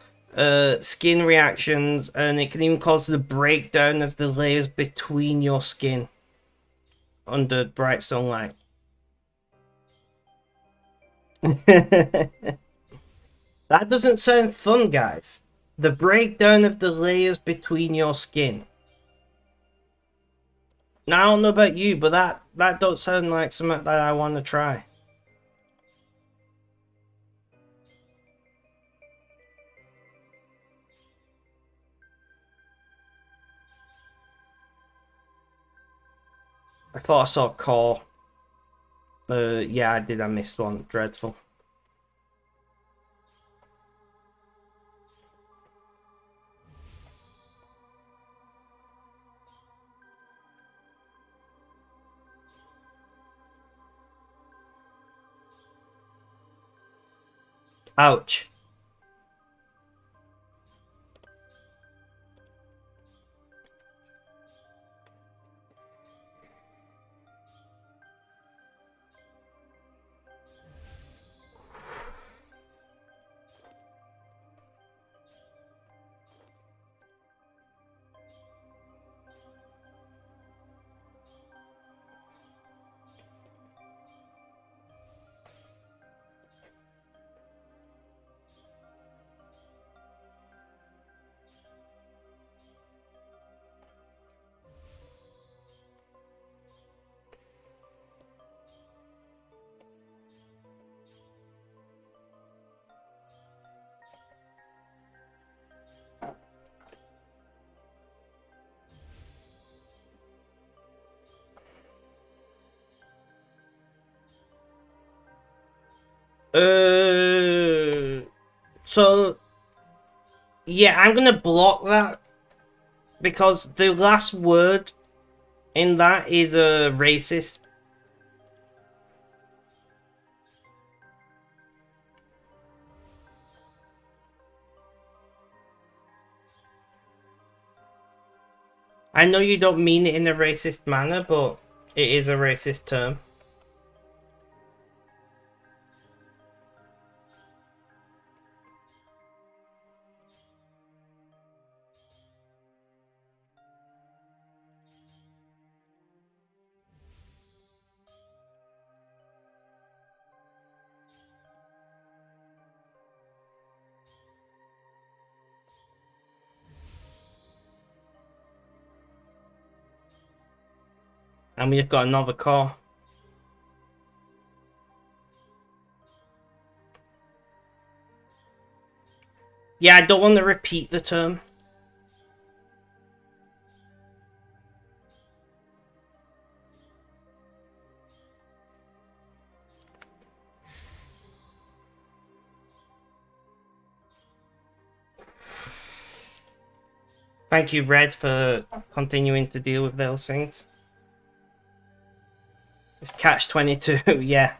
skin reactions, and it can even cause the breakdown of the layers between your skin under bright sunlight. That doesn't sound fun, guys. The breakdown of the layers between your skin. Now, I don't know about you, but that don't sound like something that I want to try. I thought I saw core. Yeah, I did. I missed one. Dreadful. Ouch. So yeah, I'm gonna block that because the last word in that is racist. I know you don't mean it in a racist manner, but it is a racist term. And we've got another core. Yeah, I don't want to repeat the term. Thank you, Red, for continuing to deal with those things. It's catch-22, yeah.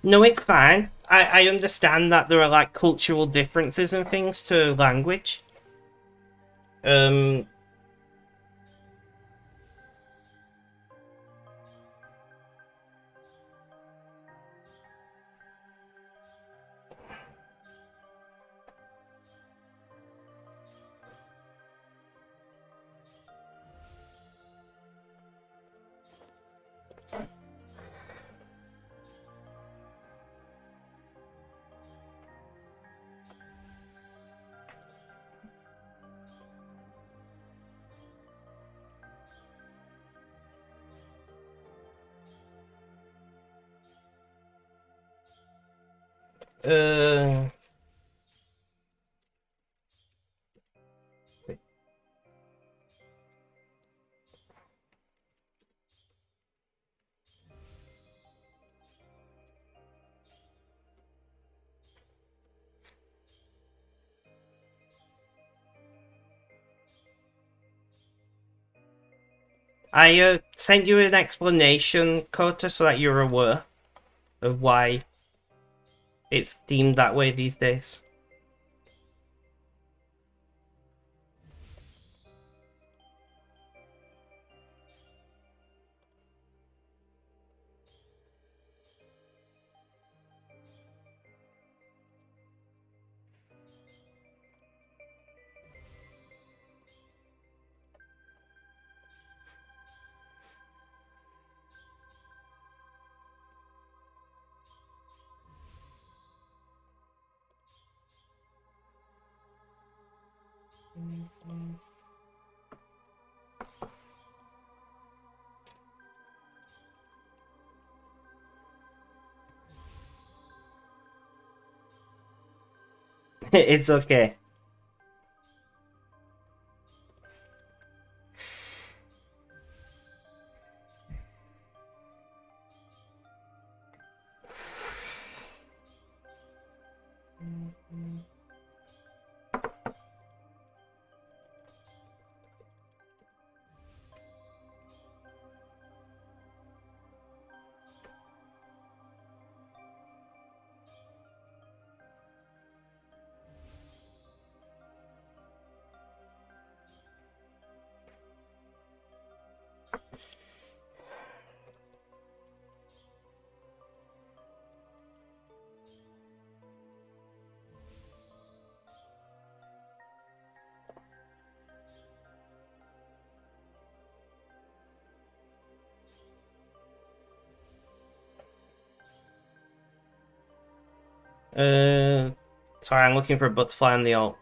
No, it's fine. I understand that there are like cultural differences and things to language. Um, Uh, I sent you an explanation, Kota, so that you're aware of why it's deemed that way these days. It's okay. Uh, Sorry, I'm looking for a butterfly on the alt.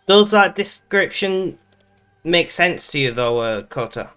Does that description make sense to you, though, Kota?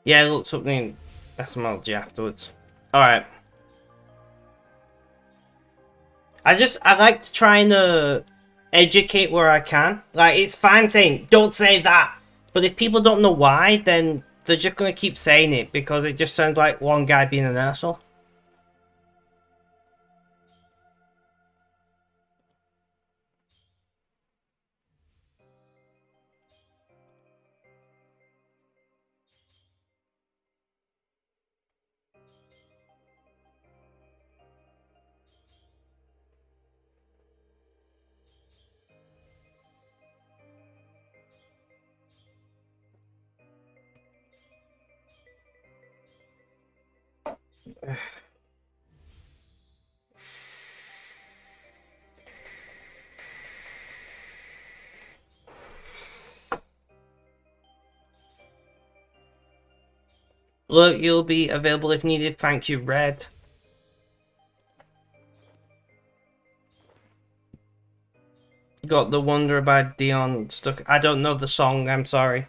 Yeah, look something etymology afterwards. Alright. I like to try and educate where I can. Like, it's fine saying, don't say that. But if people don't know why, then they're just gonna keep saying it because it just sounds like one guy being an asshole. Look, you'll be available if needed. Thank you, Red. Got the Wonder by Dion stuck. I don't know the song, I'm sorry.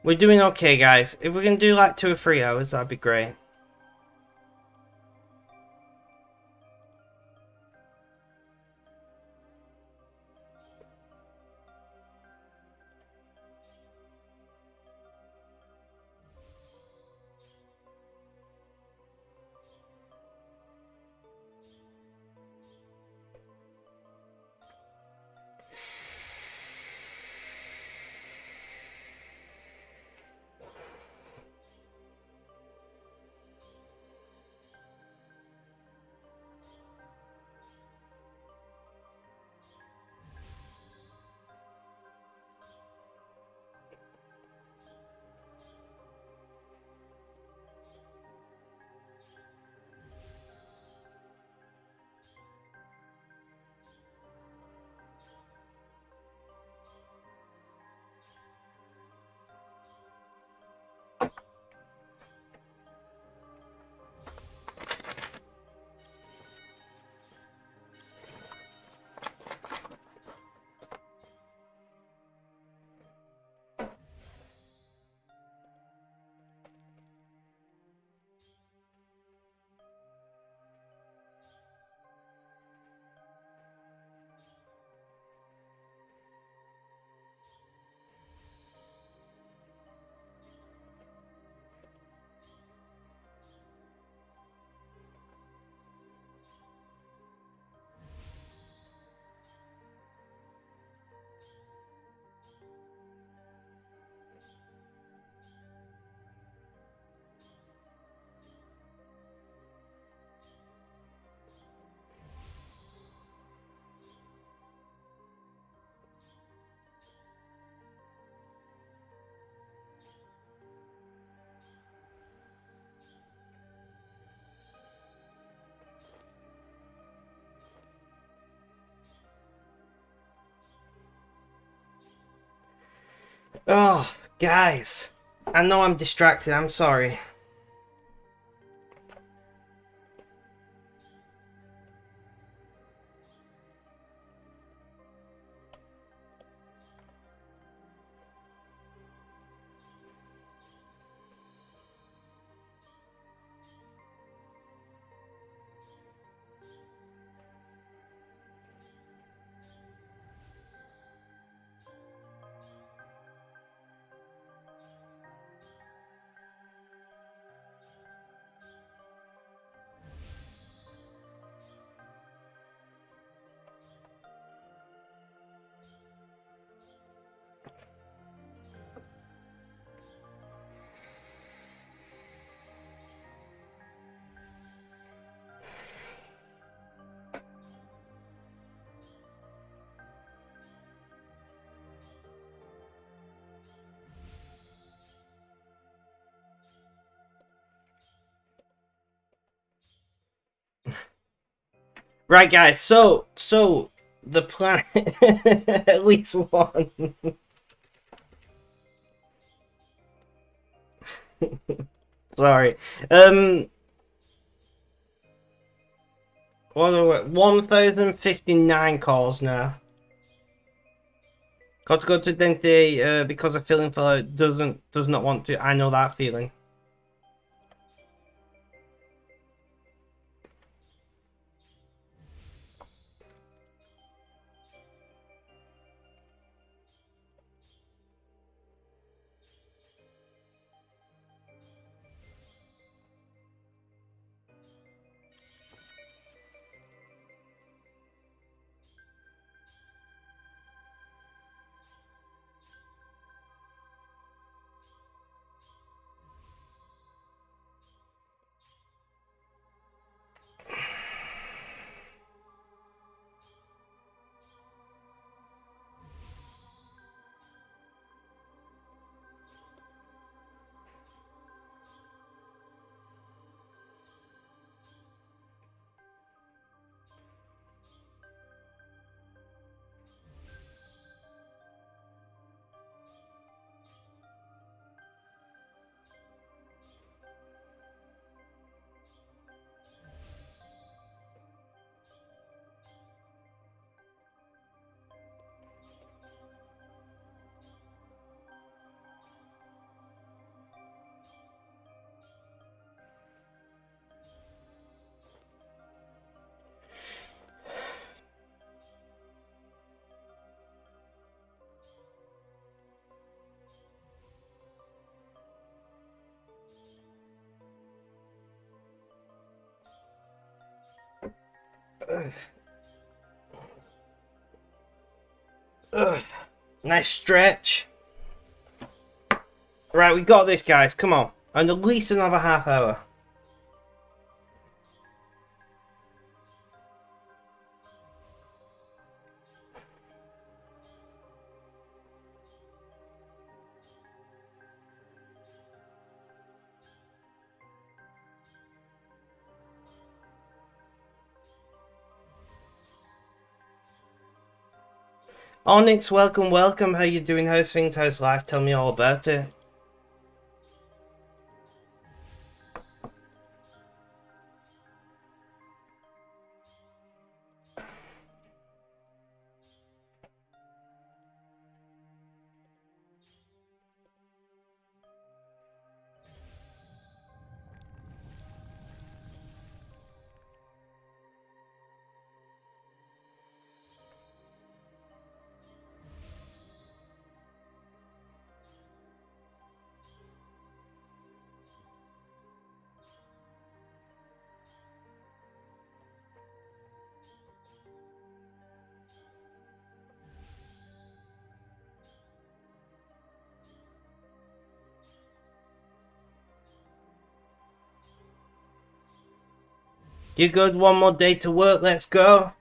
We're doing okay, guys. If we can do like 2 or 3 hours, that'd be great. Oh, guys. I know I'm distracted, I'm sorry. Right, guys, so the planet at least one. Sorry. What are we, 1,059 calls now. Got to go to Dente because a feeling fellow does not want to. I know that feeling. Ugh. Nice stretch. Right, we got this, guys. Come on. And at least another half hour. Onyx, welcome, welcome. How you doing? How's things? How's life? Tell me all about it. You good? One more day to work. Let's go.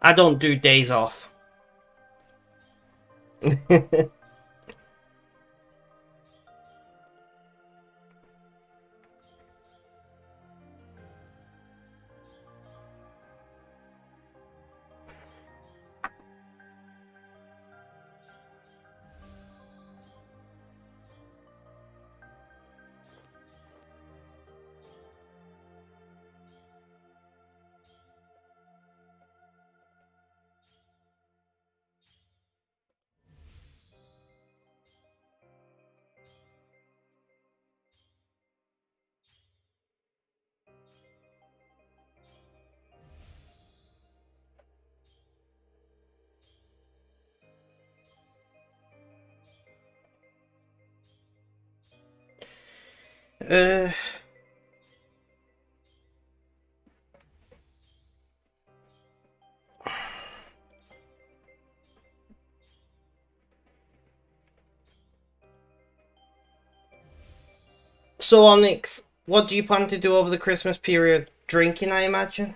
I don't do days off. uh... So, Onyx, what do you plan to do over the Christmas period? Drinking, I imagine?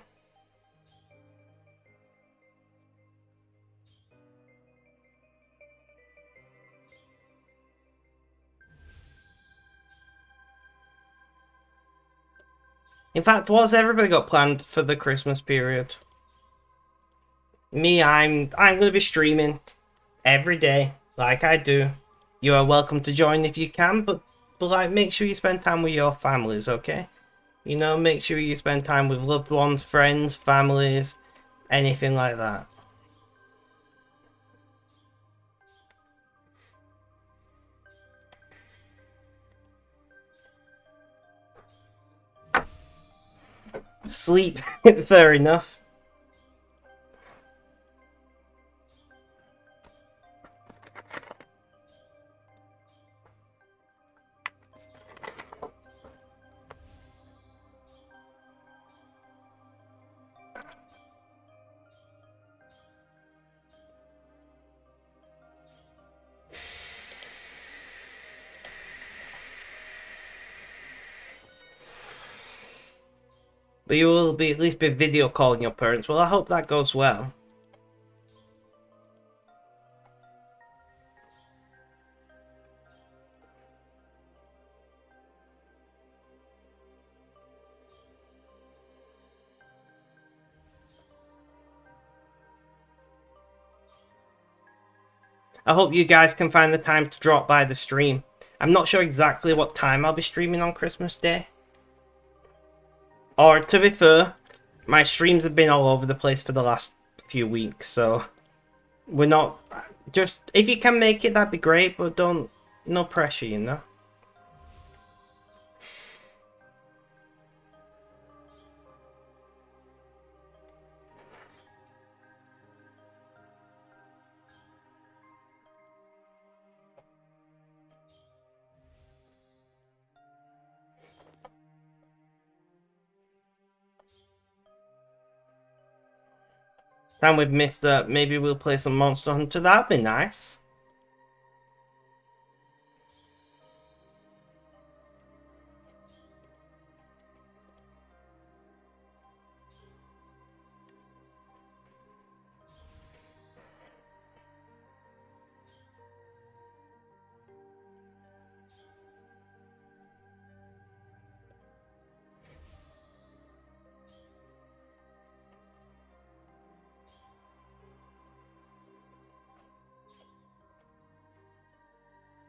In fact, what's everybody got planned for the Christmas period? Me, I'm gonna be streaming every day, like I do. You are welcome to join if you can, but like, make sure you spend time with your families, okay? You know, make sure you spend time with loved ones, friends, families, anything like that. Sleep, fair enough. But you will be at least be video calling your parents. Well, I hope that goes well. I hope you guys can find the time to drop by the stream. I'm not sure exactly what time I'll be streaming on Christmas Day. Or, to be fair, my streams have been all over the place for the last few weeks, so we're not... Just, if you can make it, that'd be great, but don't... No pressure, you know? And we've missed that. Maybe we'll play some Monster Hunter. That'd be nice.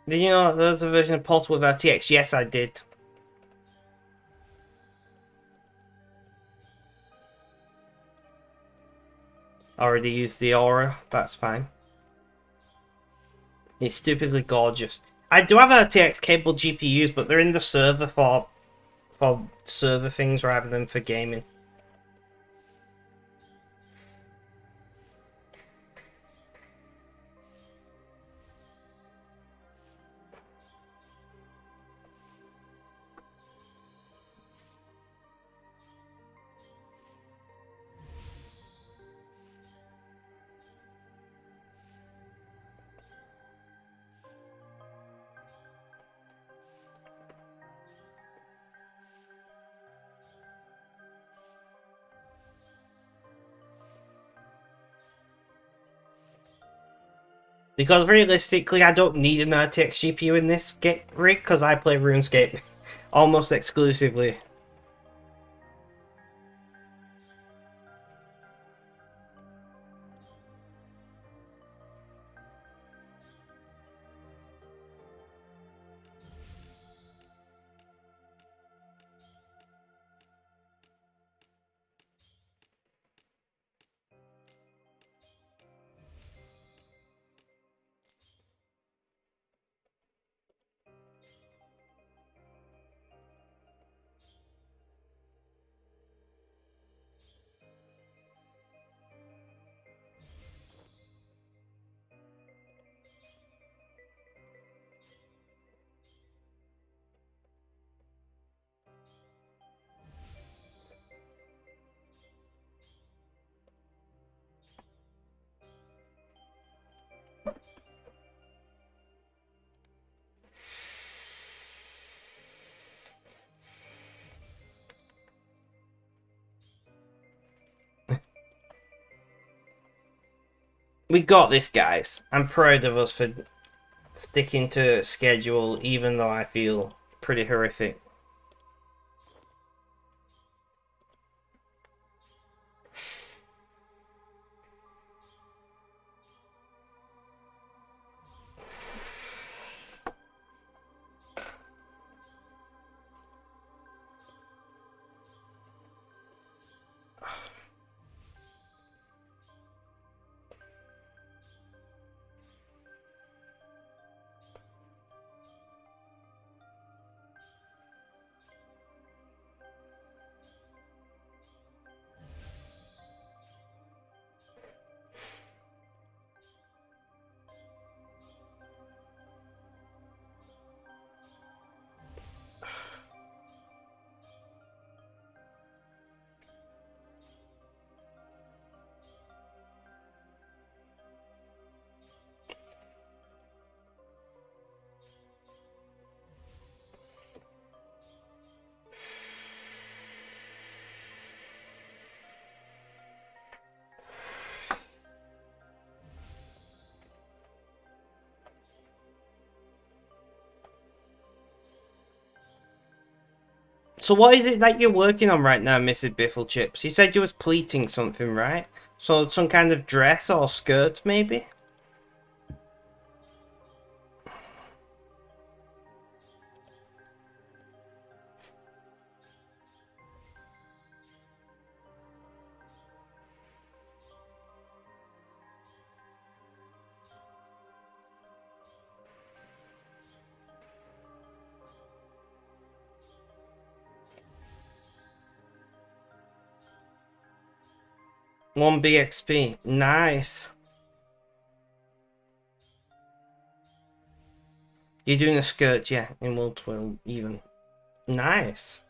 Did you know there's a version of Portal with RTX? Yes, I did. Already used the Aura. That's fine. It's stupidly gorgeous. I do have RTX capable GPUs, but they're in the server for server things rather than for gaming. Because realistically, I don't need an RTX GPU in this rig because I play RuneScape almost exclusively. We got this, guys. I'm proud of us for sticking to schedule, even though I feel pretty horrific. So what is it that you're working on right now, Mrs. Biffle Chips? You said you was pleating something, right? So some kind of dress or skirt, maybe? 1 BXP. Nice. You're doing a skirt, yeah, in World 12 even. Nice.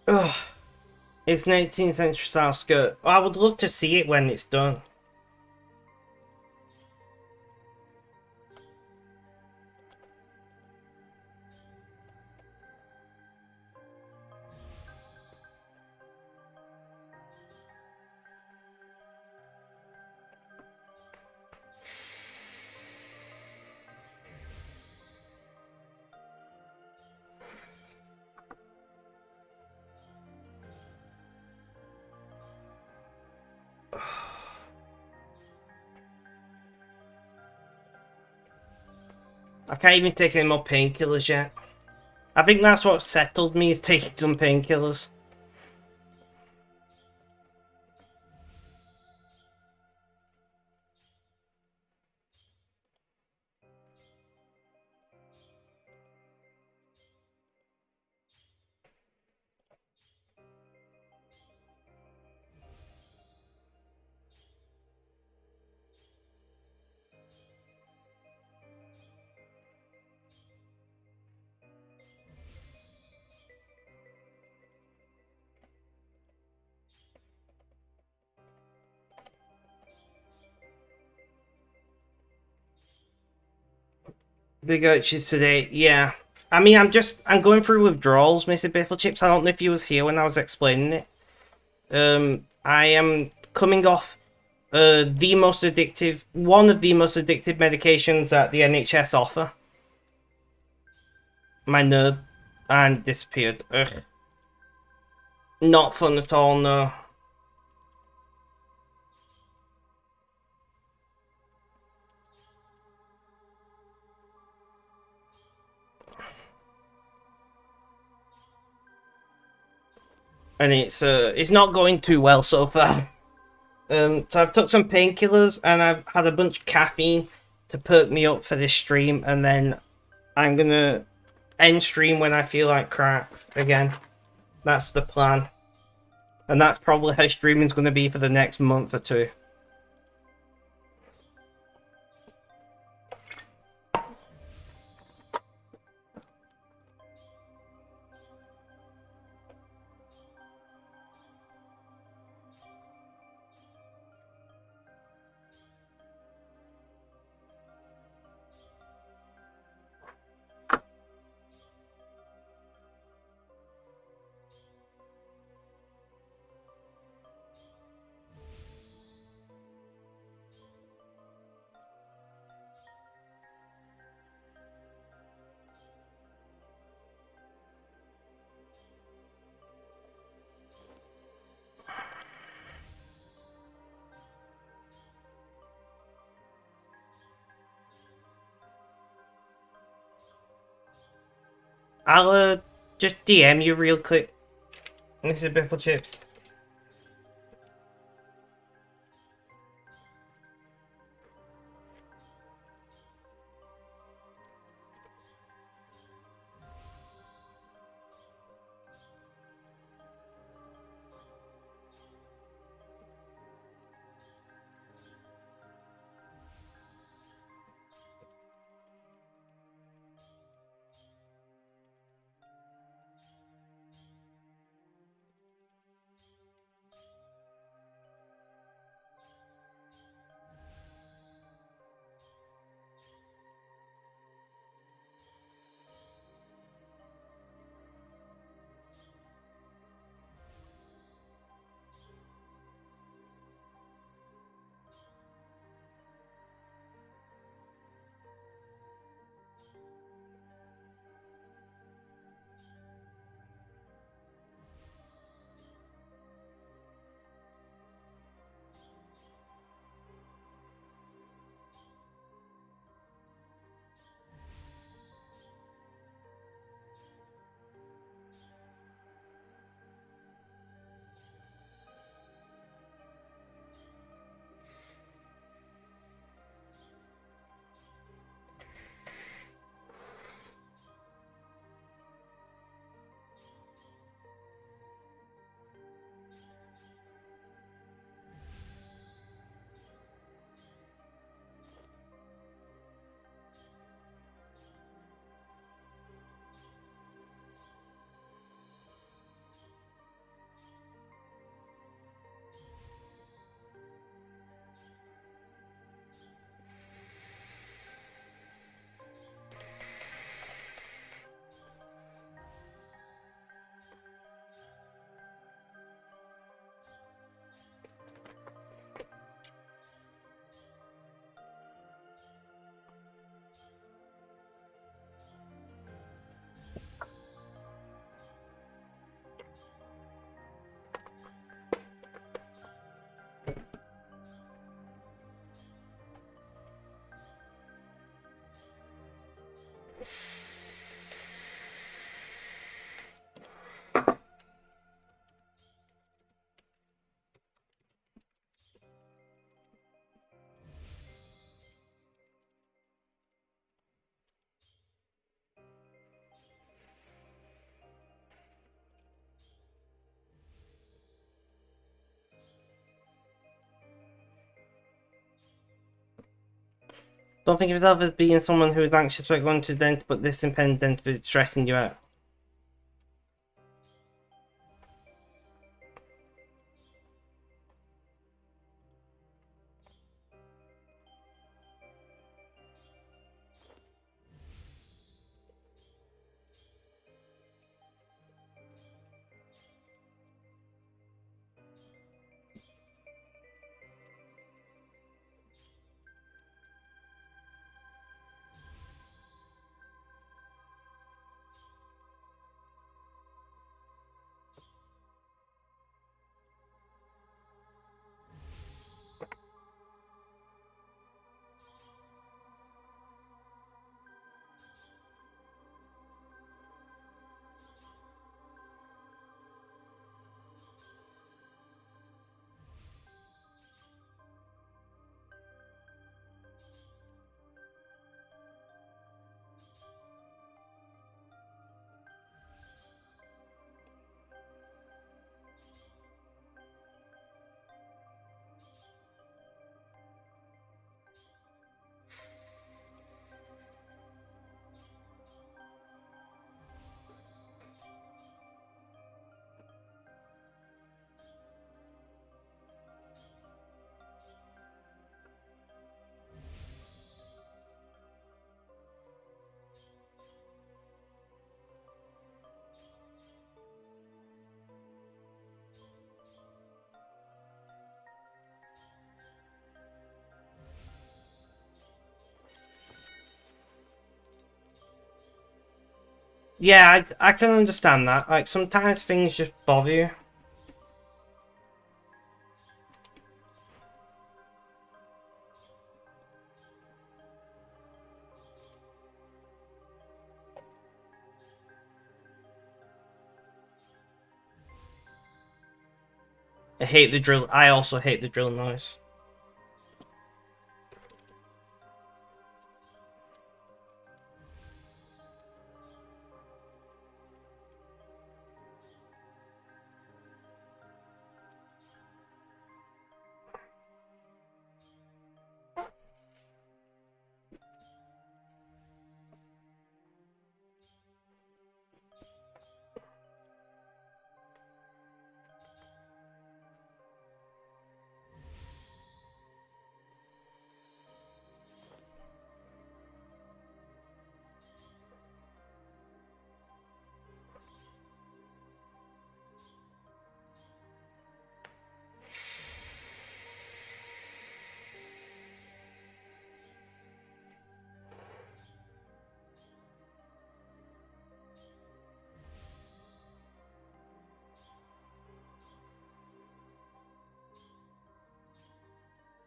Ugh. It's an 18th century style skirt. I would love to see it when it's done. I can't even take any more painkillers yet. I think that's what settled me, is taking some painkillers. Big urges today, yeah. I mean, I'm going through withdrawals, Mr. Biffle Chips. I don't know if you was here when I was explaining it. I am coming off one of the most addictive medications that the NHS offer. My nerve and disappeared. Ugh. Not fun at all, no. And it's not going too well so far. So I've took some painkillers and I've had a bunch of caffeine to perk me up for this stream, and then I'm gonna end stream when I feel like crap again. That's the plan. And that's probably how streaming's gonna be for the next month or two. I'll just DM you real quick. This is Biffle Chips. Don't think of yourself as being someone who is anxious about going to the dentist, but this impending dentist is stressing you out. Yeah, I can understand that. Like, sometimes things just bother you. I hate the drill. I also hate the drill noise.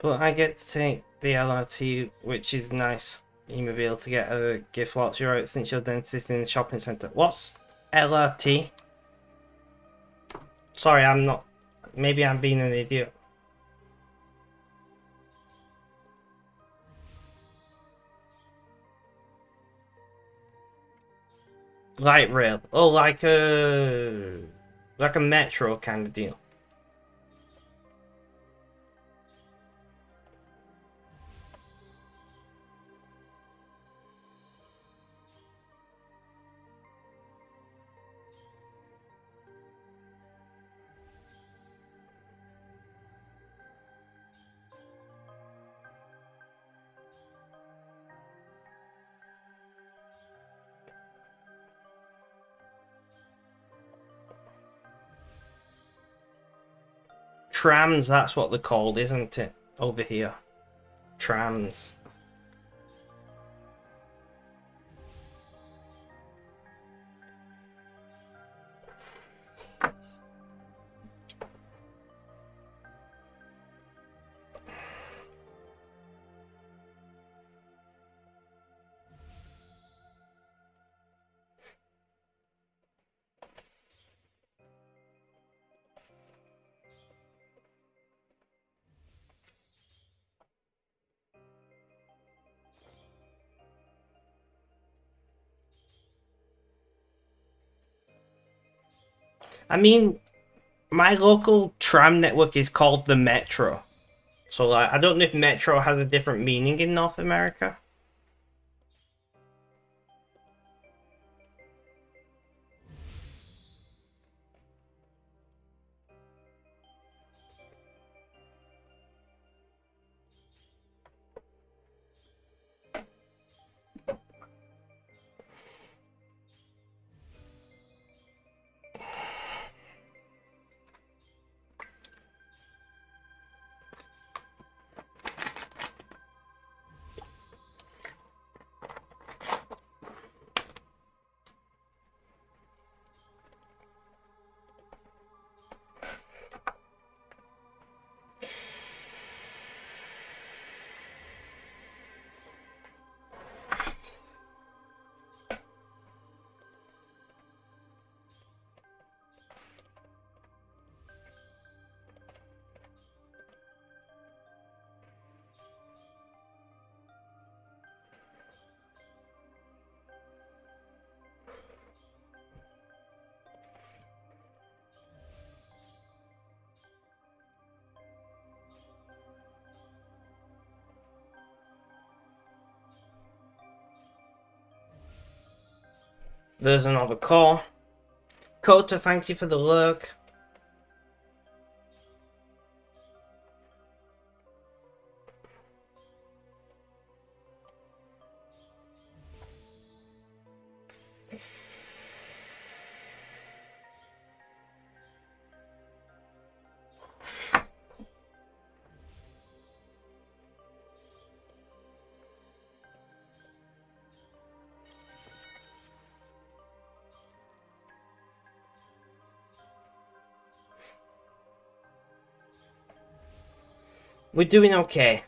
But I get to take the LRT, which is nice. You may be able to get a gift whilst you're out since your dentist in the shopping centre. What's LRT? Sorry, I'm not. Maybe I'm being an idiot. Light rail. Oh, like a metro kind of deal. Trams, that's what they're called, isn't it? Over here. Trams. I mean, my local tram network is called the Metro. So like, I don't know if Metro has a different meaning in North America. There's another core. Kota, thank you for the lurk. We're doing okay.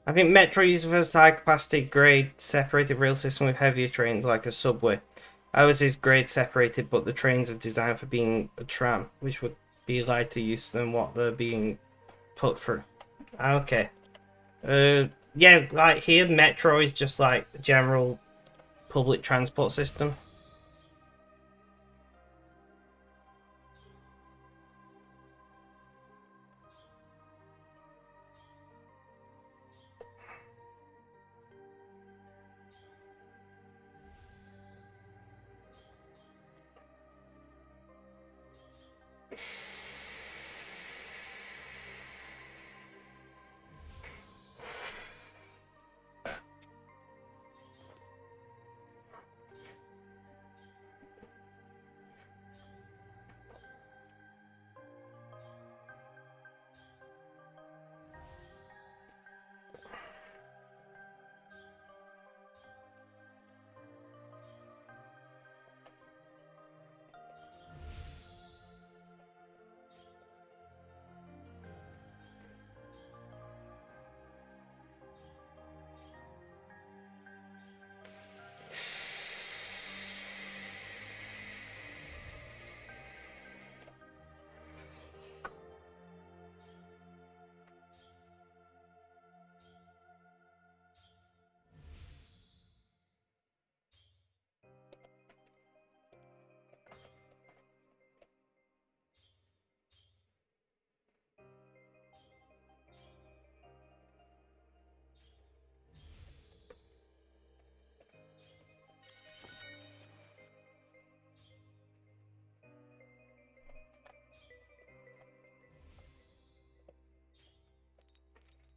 I think Metro uses a high capacity grade separated rail system with heavier trains like a subway. Ours is grade separated, but the trains are designed for being a tram, which would be lighter use than what they're being put through. Okay. Yeah, like here, Metro is just like a general public transport system.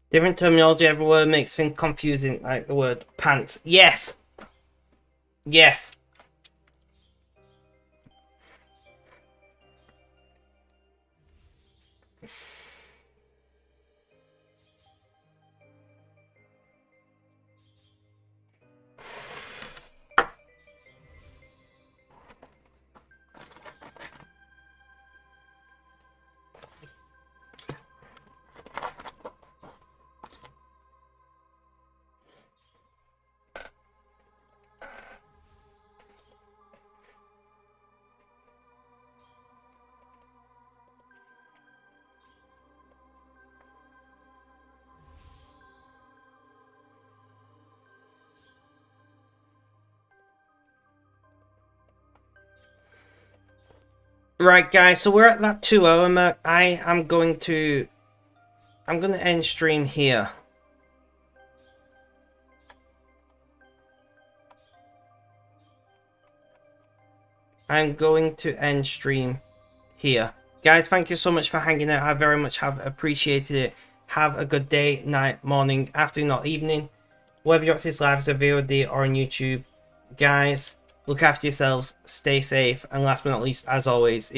Different terminology everywhere makes things confusing, like the word pants. Yes! Yes! Right, guys, so we're at that 2 hour mark. I'm going to end stream here. I'm going to end stream here. Guys, thank you so much for hanging out. I very much have appreciated it. Have a good day, night, morning, afternoon, or evening. Whether you're watching this live as a VOD or on YouTube. Guys, Look after yourselves, stay safe, and last but not least, as always,